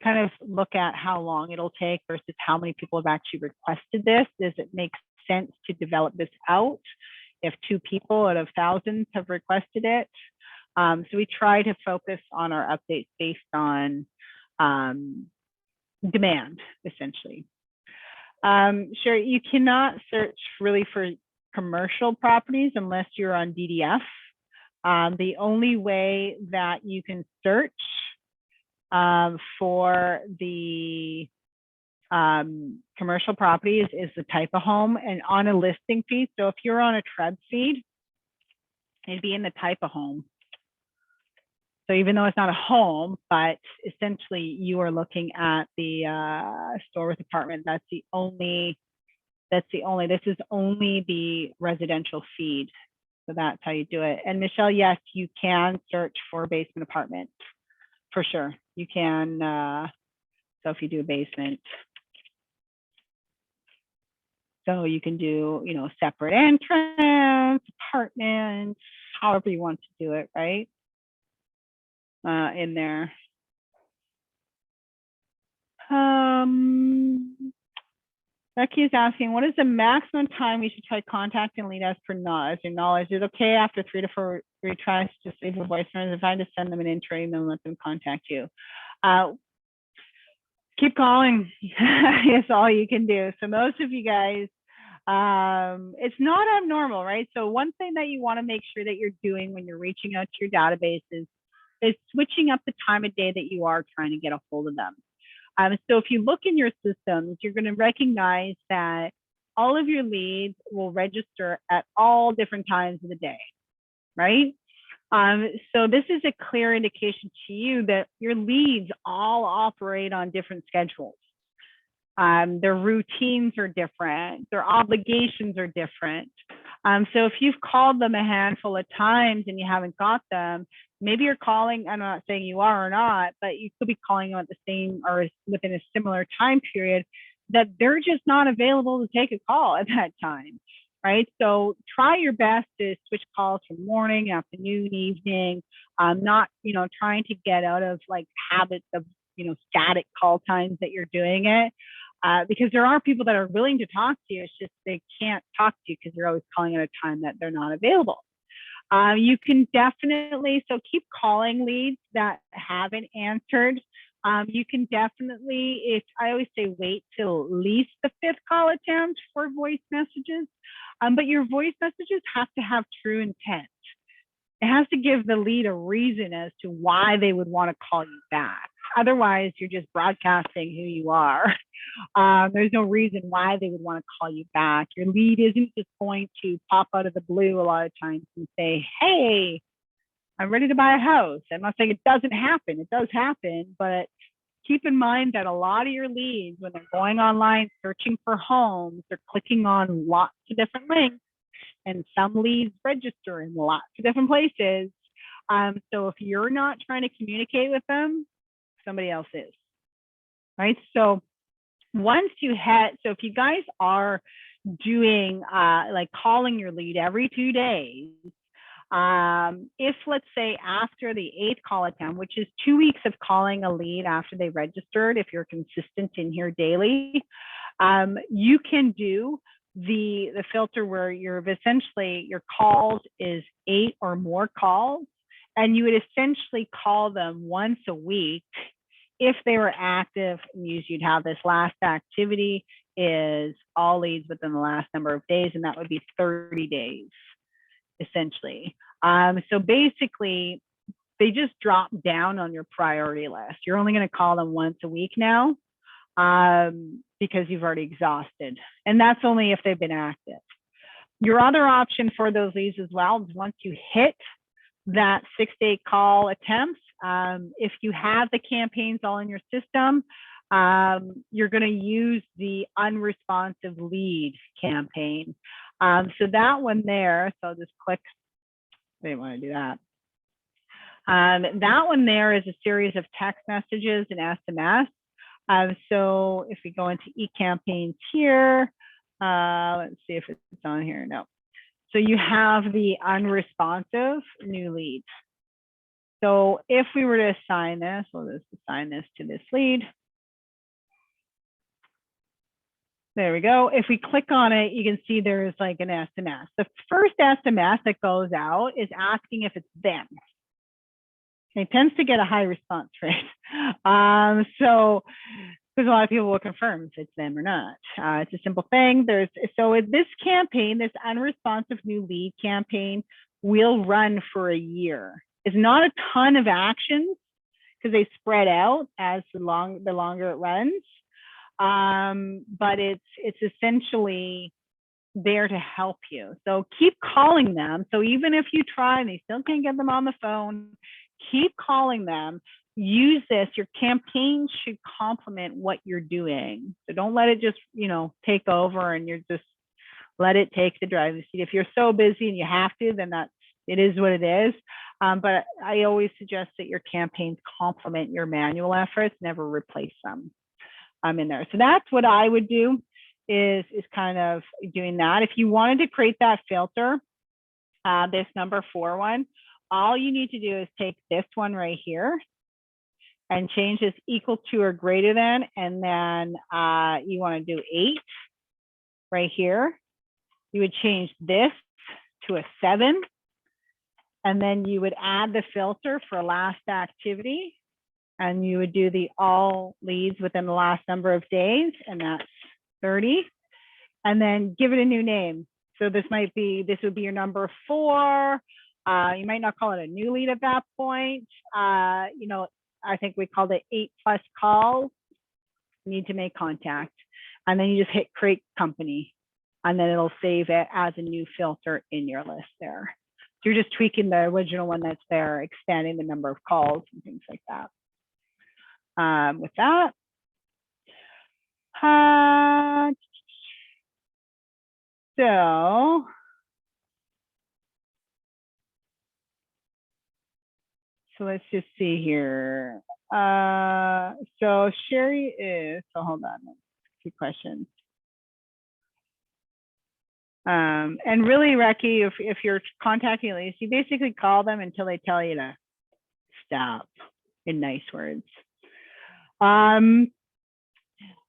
kind of look at how long it'll take versus how many people have actually requested this. Does it make sense to develop this out if 2 people out of thousands have requested it? So we try to focus on our updates based on demand, essentially. Sure, you cannot search really for commercial properties unless you're on DDF. The only way that you can search for the commercial properties is the type of home and on a listing feed. So if you're on a TREB feed, it'd be in the type of home. So even though it's not a home, but essentially you are looking at the store with apartment. This is only the residential feed. So that's how you do it. And Michelle, yes, you can search for basement apartment for sure. You can, so if you do a basement, so you can do, separate entrance, apartments, however you want to do it, right? In there. Becky is asking, what is the maximum time we should try contacting lead us for knowledge? Is it okay after 3 to 4 retries to leave a voice message? If I just send them an intro email and let them contact you? Keep calling. It's all you can do. So most of you guys, it's not abnormal, right? So one thing that you want to make sure that you're doing when you're reaching out to your databases is switching up the time of day that you are trying to get a hold of them. So if you look in your systems, you're going to recognize that all of your leads will register at all different times of the day, right? So this is a clear indication to you that your leads all operate on different schedules. Their routines are different, their obligations are different. So if you've called them a handful of times and you haven't got them, maybe you're calling, I'm not saying you are or not, but you could be calling them at the same or within a similar time period that they're just not available to take a call at that time, right? So try your best to switch calls from morning, afternoon, evening, not, trying to get out of like habits of, static call times that you're doing it. Because there are people that are willing to talk to you. It's just they can't talk to you because you're always calling at a time that they're not available. You can definitely, so keep calling leads that haven't answered. You can definitely, I always say wait till at least the 5th call attempt for voice messages. But your voice messages have to have true intent. It has to give the lead a reason as to why they would want to call you back. Otherwise, you're just broadcasting who you are. There's no reason why they would want to call you back. Your lead isn't just going to pop out of the blue a lot of times and say, hey, I'm ready to buy a house. I'm not saying it doesn't happen. It does happen, but keep in mind that a lot of your leads, when they're going online searching for homes, they're clicking on lots of different links, and some leads register in lots of different places. So if you're not trying to communicate with them, somebody else is, right? So once you so if you guys are doing like calling your lead every 2 days, if let's say after the 8th call attempt, which is 2 weeks of calling a lead after they registered, if you're consistent in here daily, you can do the filter where you're essentially your calls is 8 or more calls, and you would essentially call them once a week. If they were active, you'd have this last activity is all leads within the last number of days, and that would be 30 days, essentially. So basically, they just drop down on your priority list. You're only going to call them once a week now, because you've already exhausted. And that's only if they've been active. Your other option for those leads as well is once you hit that 6 to 8 call attempts, if you have the campaigns all in your system, you're going to use the unresponsive lead campaign. So that one there, so I'll just click, I didn't want to do that. That one there is a series of text messages and SMS. So if we go into eCampaigns here, let's see if it's on here. No. So you have the unresponsive new leads. So if we were to assign this, we'll just assign this to this lead. There we go. If we click on it, you can see there's like an SMS. The first SMS that goes out is asking if it's them. It tends to get a high response rate. So because a lot of people will confirm if it's them or not. It's a simple thing. So this campaign, this unresponsive new lead campaign, will run for a year. It's not a ton of actions because they spread out as the longer it runs. But it's essentially there to help you. So keep calling them. So even if you try and they still can't get them on the phone, keep calling them. Use this. Your campaign should complement what you're doing. So don't let it just, take over and you're just let it take the driving seat. If you're so busy and you have to, then it is what it is. But I always suggest that your campaigns complement your manual efforts, never replace them. In there. So that's what I would do is kind of doing that. If you wanted to create that filter, this number 4 one, all you need to do is take this one right here and change this equal to or greater than, and then you want to do 8 right here. You would change this to a 7, and then you would add the filter for last activity, and you would do the all leads within the last number of days, and that's 30, and then give it a new name. So this would be your number 4. You might not call it a new lead at that point. I think we called it 8+ calls, need to make contact. And then you just hit create company, and then it'll save it as a new filter in your list there. So you're just tweaking the original one that's there, expanding the number of calls and things like that. With that, so let's just see here. So Sherry is, so hold on, 2 questions. And really, Reki, if you're contacting leads, you basically call them until they tell you to stop, in nice words.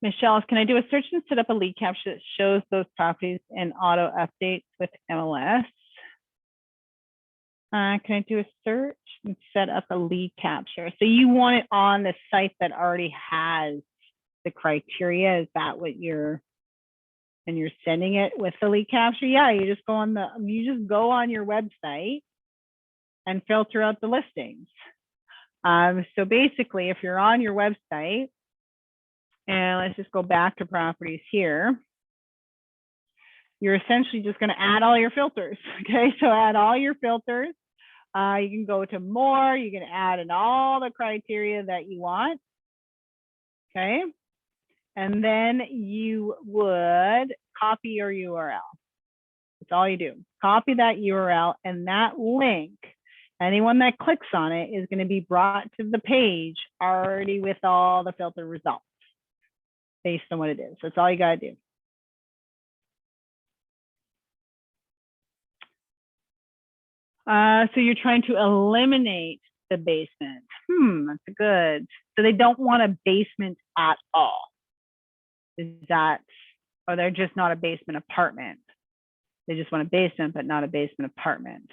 Michelle, can I do a search and set up a lead capture that shows those properties and auto updates with MLS? Can I do a search and set up a lead capture? So you want it on the site that already has the criteria? Is that what you're sending it with the lead capture? Yeah, you just go on your website and filter out the listings. So basically, if you're on your website, and let's just go back to properties here, you're essentially just going to add all your filters. Okay, so add all your filters. You can go to more, you can add in all the criteria that you want. Okay, and then you would copy your URL. That's all you do. Copy that URL, and that link, anyone that clicks on it is going to be brought to the page already with all the filter results based on what it is. That's all you got to do. So you're trying to eliminate the basement. That's good. So they don't want a basement at all. Is that, or they're just not a basement apartment? They just want a basement, but not a basement apartment.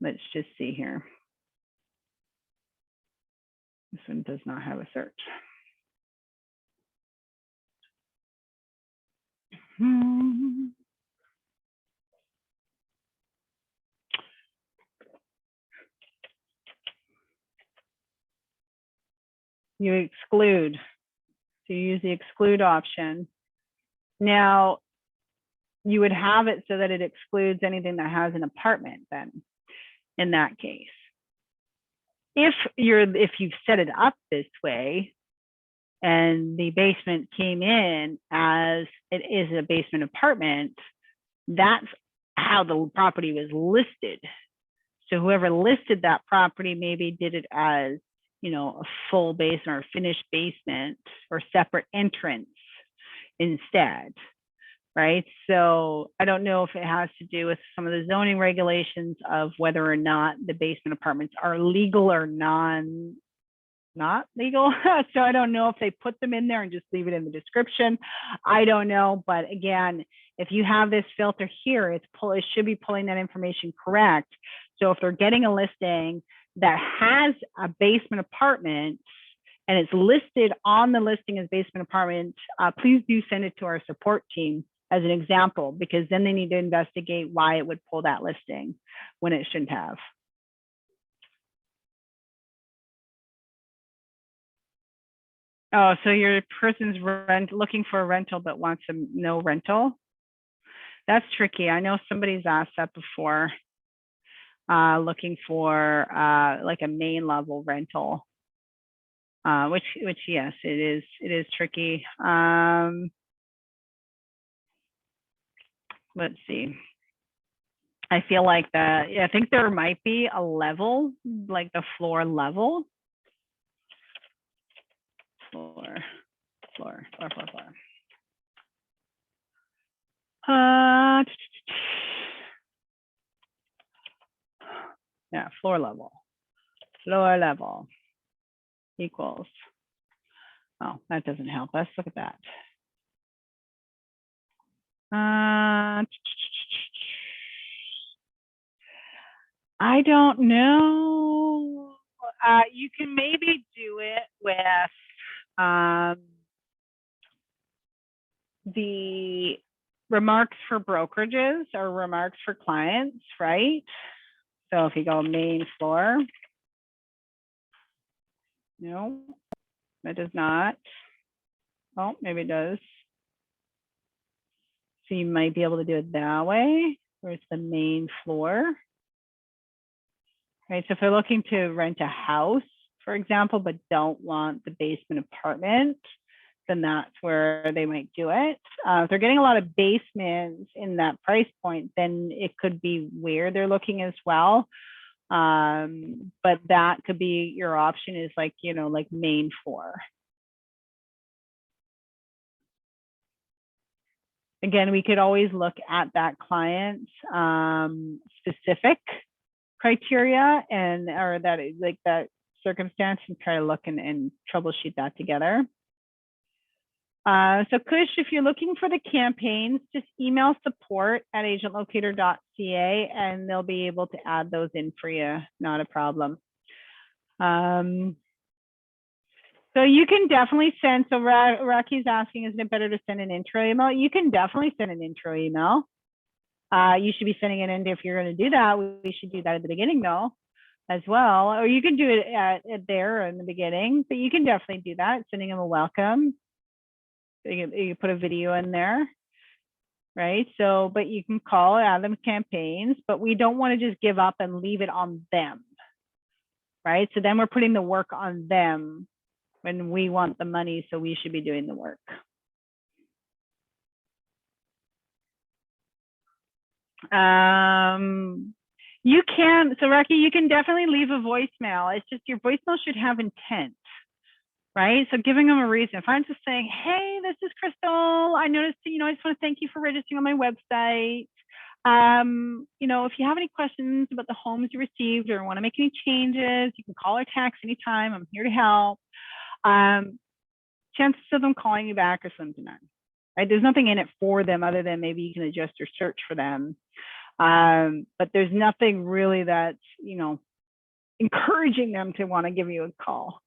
Let's just see here. This one does not have a search. You exclude. So you use the exclude option. Now, you would have it so that it excludes anything that has an apartment then, in that case. If you've set it up this way and the basement came in as it is a basement apartment, that's how the property was listed. So whoever listed that property maybe did it as, a full basement or finished basement or separate entrance instead, right? So I don't know if it has to do with some of the zoning regulations of whether or not the basement apartments are legal or not legal. So I don't know if they put them in there and just leave it in the description. I don't know. But again, if you have this filter here, it should be pulling that information correct. So if they're getting a listing that has a basement apartment and it's listed on the listing as basement apartment, please do send it to our support team as an example, because then they need to investigate why it would pull that listing when it shouldn't have. Oh, so your person's looking for a rental but wants no rental? That's tricky. I know somebody's asked that before, looking for like a main level rental, which yes, it is tricky. Let's see. I feel like I think there might be a level, like the floor level. Floor. Yeah, floor level equals. Oh, that doesn't help us. Look at that. I don't know. You can maybe do it with the remarks for brokerages or remarks for clients, right? So if you go main floor, no, that does not. Oh, maybe it does. So you might be able to do it that way, where it's the main floor. Right, so if they're looking to rent a house, for example, but don't want the basement apartment, then that's where they might do it. If they're getting a lot of basements in that price point, then it could be where they're looking as well. But that could be your option, is like, like main floor. Again, we could always look at that client's specific criteria or that, like, that circumstance, and try to look and troubleshoot that together. So Kush, if you're looking for the campaigns, just email support@agentlocator.ca and they'll be able to add those in for you. Not a problem. So you can definitely send, so Rocky's asking, isn't it better to send an intro email? You can definitely send an intro email. You should be sending it in. If you're going to do that, we should do that at the beginning though, as well. Or you can do it at there in the beginning, but you can definitely do that, sending them a welcome. You put a video in there, right? So, but you can call, add them campaigns, but we don't want to just give up and leave it on them, right? So then we're putting the work on them when we want the money, so we should be doing the work. You can, so Rocky, you can definitely leave a voicemail. It's just your voicemail should have intent, right? So giving them a reason. If I'm just saying, hey, this is Crystal, I noticed, I just want to thank you for registering on my website. You know, if you have any questions about the homes you received or want to make any changes, you can call or text anytime. I'm here to help. Chances of them calling you back are slim to none. Right? There's nothing in it for them other than maybe you can adjust your search for them. But there's nothing really that's, you know, encouraging them to want to give you a call.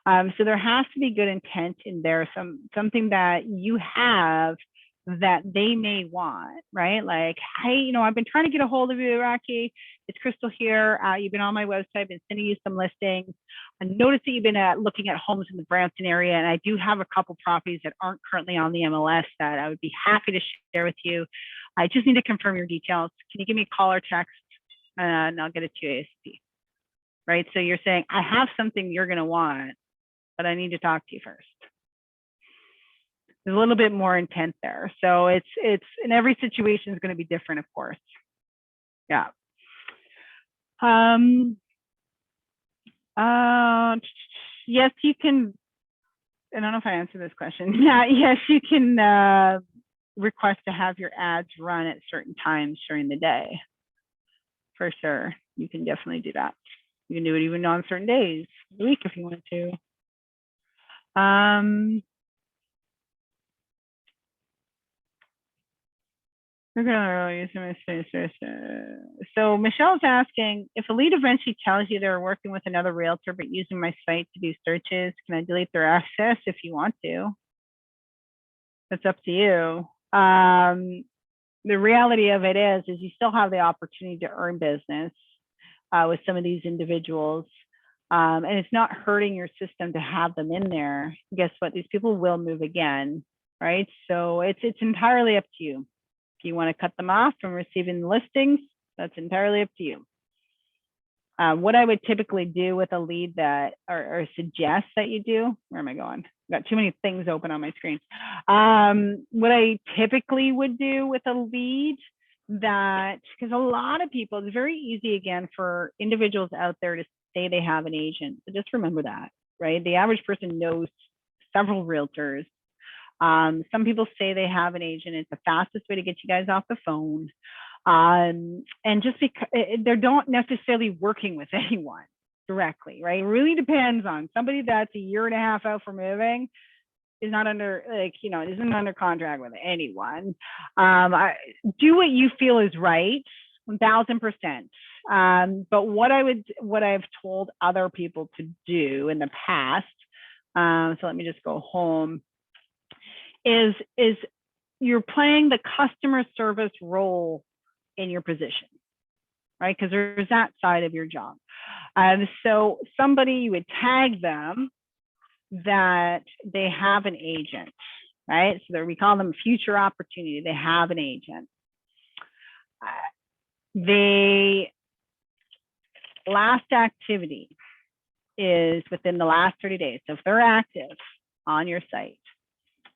So there has to be good intent in there, something that you have that they may want, right? Like, hey, you know, I've been trying to get a hold of you, Rocky. It's Crystal here. You've been on my website, been sending you some listings. I noticed that you've been looking at homes in the Brampton area, and I do have a couple properties that aren't currently on the MLS that I would be happy to share with you. I just need to confirm your details. Can you give me a call or text, and I'll get it to you ASAP. Right? So you're saying, I have something you're going to want, but I need to talk to you first. There's a little bit more intent there. So it's in every situation is going to be different, of course. Yeah. Yes, you can. I don't know if I answered this question. Yeah, yes, you can request to have your ads run at certain times during the day. For sure. You can definitely do that. You can do it even on certain days of the week if you want to. We're gonna use my space. So Michelle's asking, if a lead eventually tells you they're working with another realtor but using my site to do searches, can I delete their access if you want to? That's up to you. The reality of it is you still have the opportunity to earn business with some of these individuals. And it's not hurting your system to have them in there. Guess what? These people will move again, right? So it's entirely up to you. If you want to cut them off from receiving the listings, that's entirely up to you. What I would typically do with a lead that, or suggest that you do, where am I going? I've got too many things open on my screen. What I typically would do with a lead that, because a lot of people, it's very easy again for individuals out there to say they have an agent. So just remember that, right? The average person knows several realtors. Some people say they have an agent. It's the fastest way to get you guys off the phone. And just because they're not necessarily working with anyone directly, right? It really depends on somebody that's a year and a half out from moving is not under, like, you know, isn't under contract with anyone. Do what you feel is right, 1000%. But what I've told other people to do in the past, so let me just go home, is you're playing the customer service role in your position, right? Because there's that side of your job. So somebody, you would tag them that they have an agent, right? So we call them future opportunity. They have an agent. The last activity is within the last 30 days. So if they're active on your site,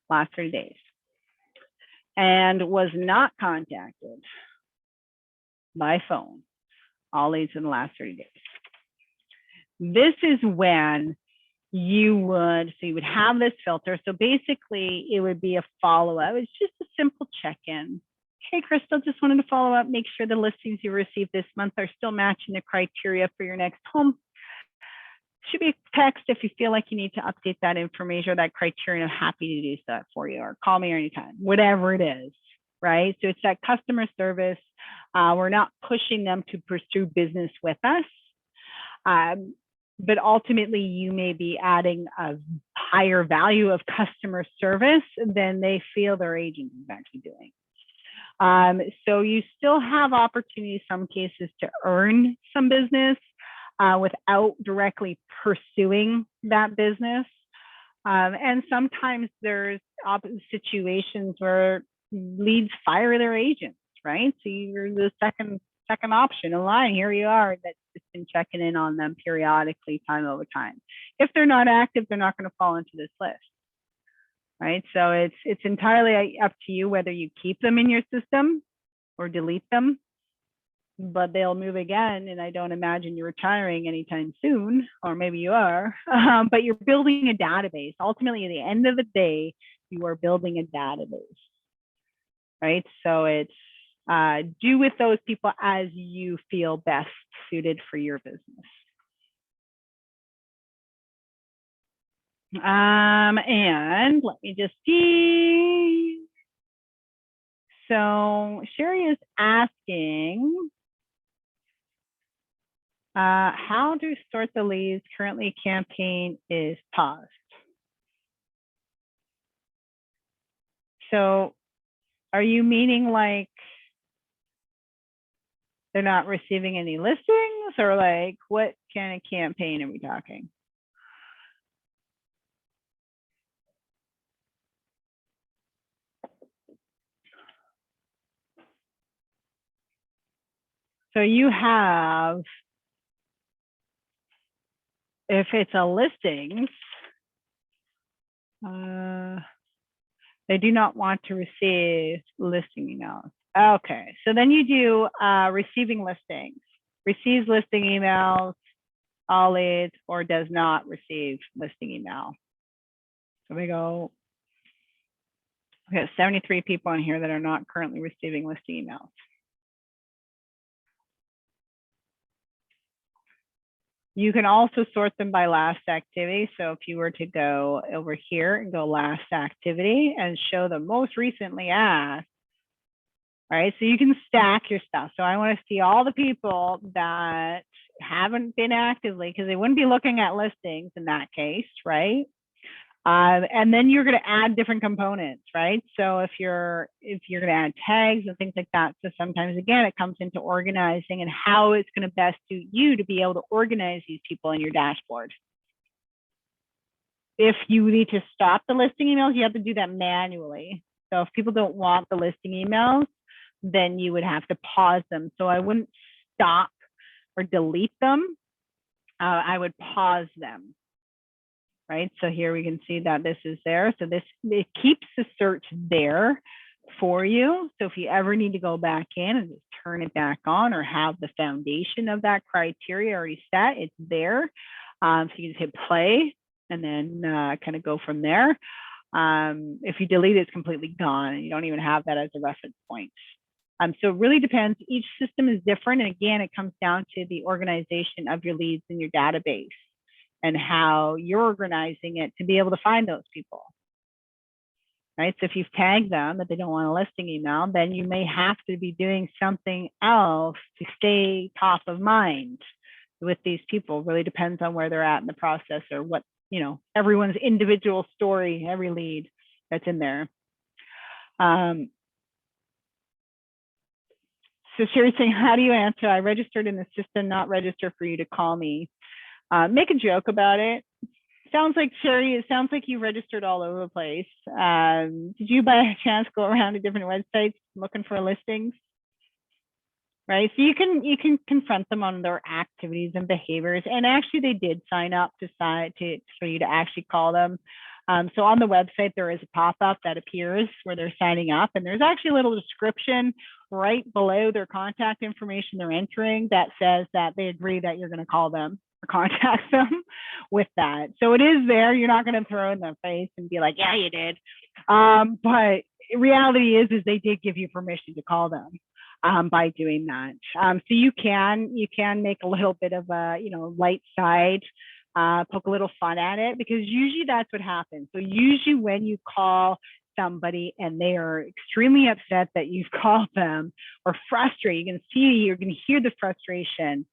last 30 days, and was not contacted by phone, all leads in the last 30 days. This is when you would have this filter. So basically it would be a follow-up. It's just a simple check-in. Hey, Crystal, just wanted to follow up, make sure the listings you received this month are still matching the criteria for your next home. Should be a text if you feel like you need to update that information or that criteria. I'm happy to do that for you, or call me anytime, whatever it is, right? So it's that customer service. We're not pushing them to pursue business with us. But ultimately you may be adding a higher value of customer service than they feel their agent is actually doing. So you still have opportunities, some cases, to earn some business without directly pursuing that business. And sometimes there's situations where leads fire their agents, right? So you're the second option in line. Here you are, that's just been checking in on them periodically, time over time. If they're not active, they're not going to fall into this list, right? So it's entirely up to you whether you keep them in your system or delete them. But they'll move again, and I don't imagine you're retiring anytime soon, or maybe you are, but you're building a database. Ultimately, at the end of the day, you are building a database, right? So it's do with those people as you feel best suited for your business. And let me just see. So Sherry is asking, how to sort the leads? Currently campaign is paused. So are you meaning like they're not receiving any listings, or like what kind of campaign are we talking? So you have, if it's a listings, they do not want to receive listing emails. Okay, so then you do receiving listings, receives listing emails, all leads, or does not receive listing email. So we go, we have 73 people in here that are not currently receiving listing emails. You can also sort them by last activity. So if you were to go over here and go last activity and show the most recently asked, right? So you can stack your stuff. So I want to see all the people that haven't been actively, because they wouldn't be looking at listings in that case, right? And then you're going to add different components, right? So if you're going to add tags and things like that, so sometimes again it comes into organizing and how it's going to best suit you to be able to organize these people in your dashboard. If you need to stop the listing emails, you have to do that manually. So if people don't want the listing emails, then you would have to pause them. So I wouldn't stop or delete them. I would pause them. Right, so here we can see that this is there. So this, it keeps the search there for you. So if you ever need to go back in and just turn it back on or have the foundation of that criteria already set, it's there. So you can just hit play and then kind of go from there. If you delete it, it's completely gone. You don't even have that as a reference point. So it really depends. Each system is different. And again, it comes down to the organization of your leads in your database and how you're organizing it to be able to find those people, right? So if you've tagged them that they don't want a listing email, then you may have to be doing something else to stay top of mind with these people. It really depends on where they're at in the process or what, you know, everyone's individual story, every lead that's in there. So Sherry's saying, how do you answer? I registered in the system, not register for you to call me. Make a joke about it. Sounds like, Sherry, it sounds like you registered all over the place. Did you by chance go around to different websites looking for listings? Right, so you can confront them on their activities and behaviors. And actually they did sign up for you to actually call them. So on the website, there is a pop-up that appears where they're signing up, and there's actually a little description right below their contact information they're entering that says that they agree that you're going to call them or contact them with that. So it is there. You're not going to throw in their face and be like, yeah, you did. But reality is they did give you permission to call them by doing that. So you can make a little bit of a, you know, light side, poke a little fun at it, because usually that's what happens. So usually when you call somebody and they are extremely upset that you've called them or frustrated, you're going to hear the frustration.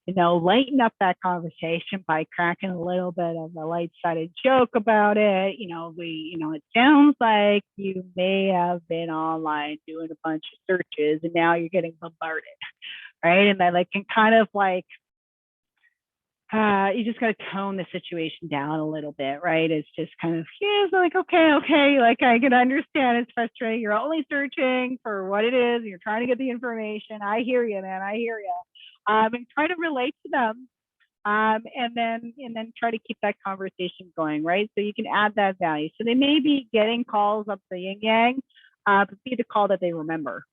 You know, lighten up that conversation by cracking a little bit of a light-sided joke about it. You know, it sounds like you may have been online doing a bunch of searches and now you're getting bombarded, right? And then like can kind of like, you just got to tone the situation down a little bit, right? It's just kind of, yeah, it's like, okay, like I can understand it's frustrating. You're only searching for what it is. You're trying to get the information. I hear you, man. I hear you. And try to relate to them, and then try to keep that conversation going, right? So you can add that value. So they may be getting calls up the yin yang, but be the call that they remember,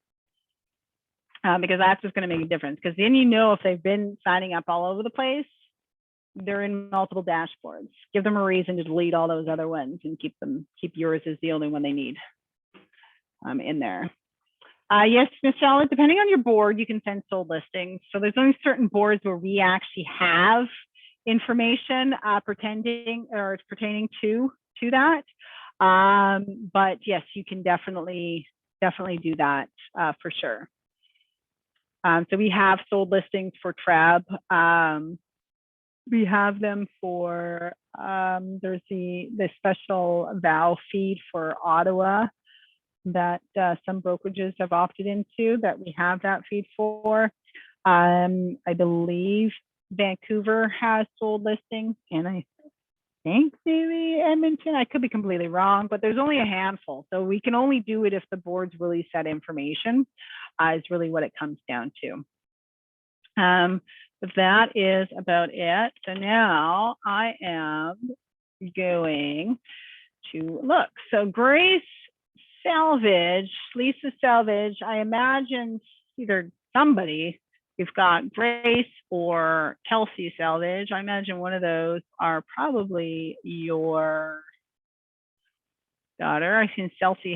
because that's just going to make a difference. Because then you know if they've been signing up all over the place, they're in multiple dashboards. Give them a reason to delete all those other ones and keep yours as the only one they need in there. Yes, Ms. Charlotte, depending on your board, you can send sold listings. So there's only certain boards where we actually have information pertaining to that. But yes, you can definitely do that for sure. So we have sold listings for TREB. We have them for there's the special VOW feed for Ottawa that some brokerages have opted into, that we have that feed for. I believe Vancouver has sold listings, and I think maybe Edmonton. I could be completely wrong, but there's only a handful. So we can only do it if the boards release that information, is really what it comes down to. But that is about it. So now I am going to look. So Grace Salvage, Lisa Salvage, I imagine either somebody, you've got Grace or Kelsey Salvage. I imagine one of those are probably your daughter. I think Kelsey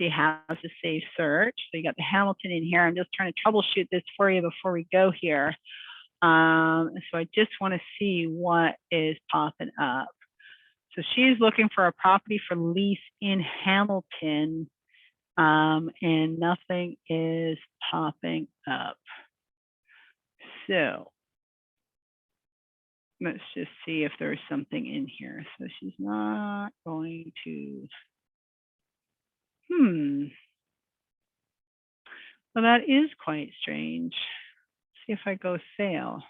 has a safe search. So you got the Hamilton in here. I'm just trying to troubleshoot this for you before we go here. So I just want to see what is popping up. So she's looking for a property for lease in Hamilton, and nothing is popping up. So let's just see if there's something in here. So she's not going to, well, that is quite strange. See if I go sale.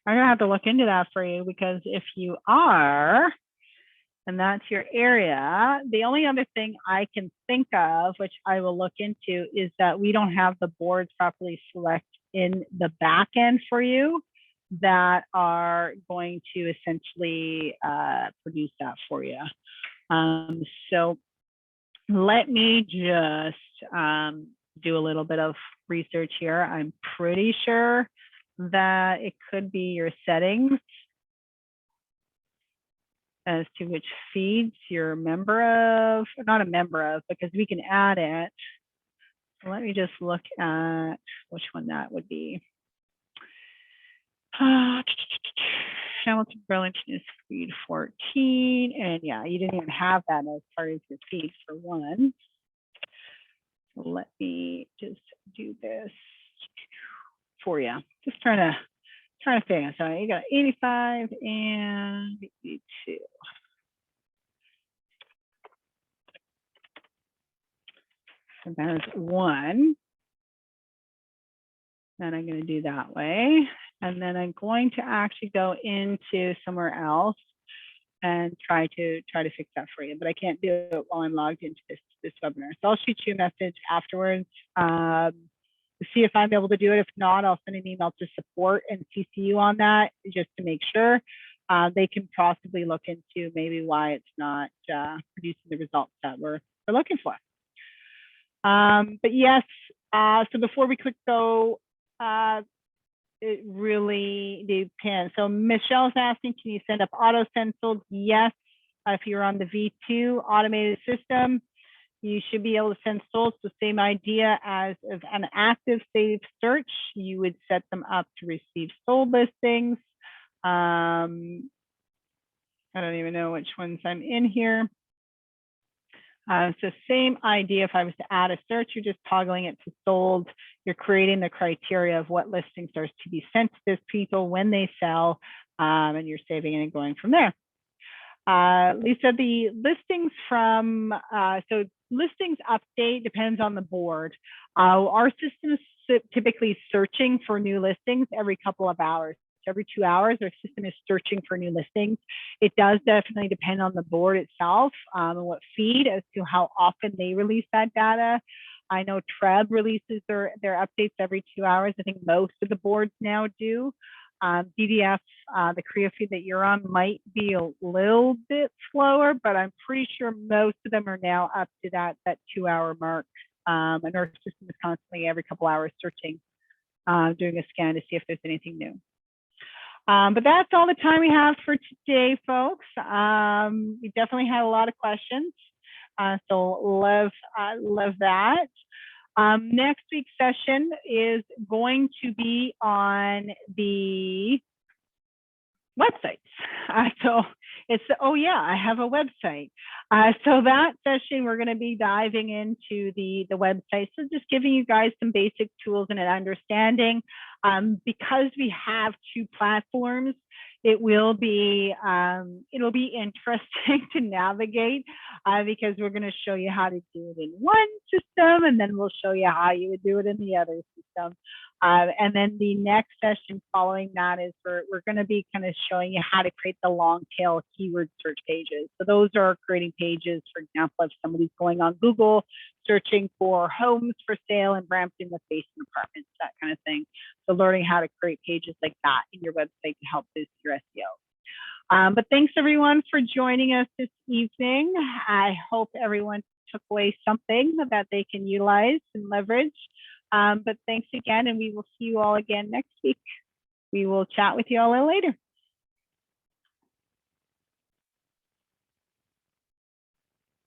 I'm gonna have to look into that for you, because if you are, and that's your area, the only other thing I can think of, which I will look into, is that we don't have the boards properly select in the back end for you that are going to essentially produce that for you. So let me just do a little bit of research here. I'm pretty sure that it could be your settings as to which feeds you're a member of, or not a member of, because we can add it. So let me just look at which one that would be. Hamilton Burlington is feed 14, and yeah, you didn't even have that as part of your feed for one. So let me just do this for you. Just trying to figure. So you got 85 and 82. So there's one. Then I'm going to do that way. And then I'm going to actually go into somewhere else and try to fix that for you. But I can't do it while I'm logged into this webinar. So I'll shoot you a message afterwards to see if I'm able to do it. If not, I'll send an email to support and CC you on that, just to make sure. They can possibly look into maybe why it's not producing the results that we're looking for. But yes, so before we click go, it really depends. So Michelle's asking, can you send up auto send sold? Yes. If you're on the V2 automated system, you should be able to send sold. So same idea as an active save search, you would set them up to receive sold listings. I don't even know which ones I'm in here. So same idea. If I was to add a search, you're just toggling it to sold. You're creating the criteria of what listings are to be sent to those people when they sell, and you're saving it and going from there. Lisa, the listings from, so listings update depends on the board. Our system is typically searching for new listings every couple of hours. Every 2 hours, our system is searching for new listings. It does definitely depend on the board itself and what feed as to how often they release that data. I know TREB releases their updates every 2 hours. I think most of the boards now do. DDF, the Creo feed that you're on might be a little bit slower, but I'm pretty sure most of them are now up to that 2 hour mark. And our system is constantly every couple hours searching doing a scan to see if there's anything new. But that's all the time we have for today, folks. We definitely had a lot of questions. So love that. Next week's session is going to be on the websites. So it's, oh yeah, I have a website. So that session, we're going to be diving into the website. So just giving you guys some basic tools and an understanding. Because we have two platforms, it will be it'll be interesting to navigate because we're going to show you how to do it in one system, and then we'll show you how you would do it in the other system. And then the next session following that is we're going to be kind of showing you how to create the long tail keyword search pages. So those are creating pages, for example, if somebody's going on Google, searching for homes for sale in Brampton with basement apartments, that kind of thing. So learning how to create pages like that in your website to help boost your SEO. But thanks everyone for joining us this evening. I hope everyone took away something that they can utilize and leverage. But thanks again, and we will see you all again next week. We will chat with you all later.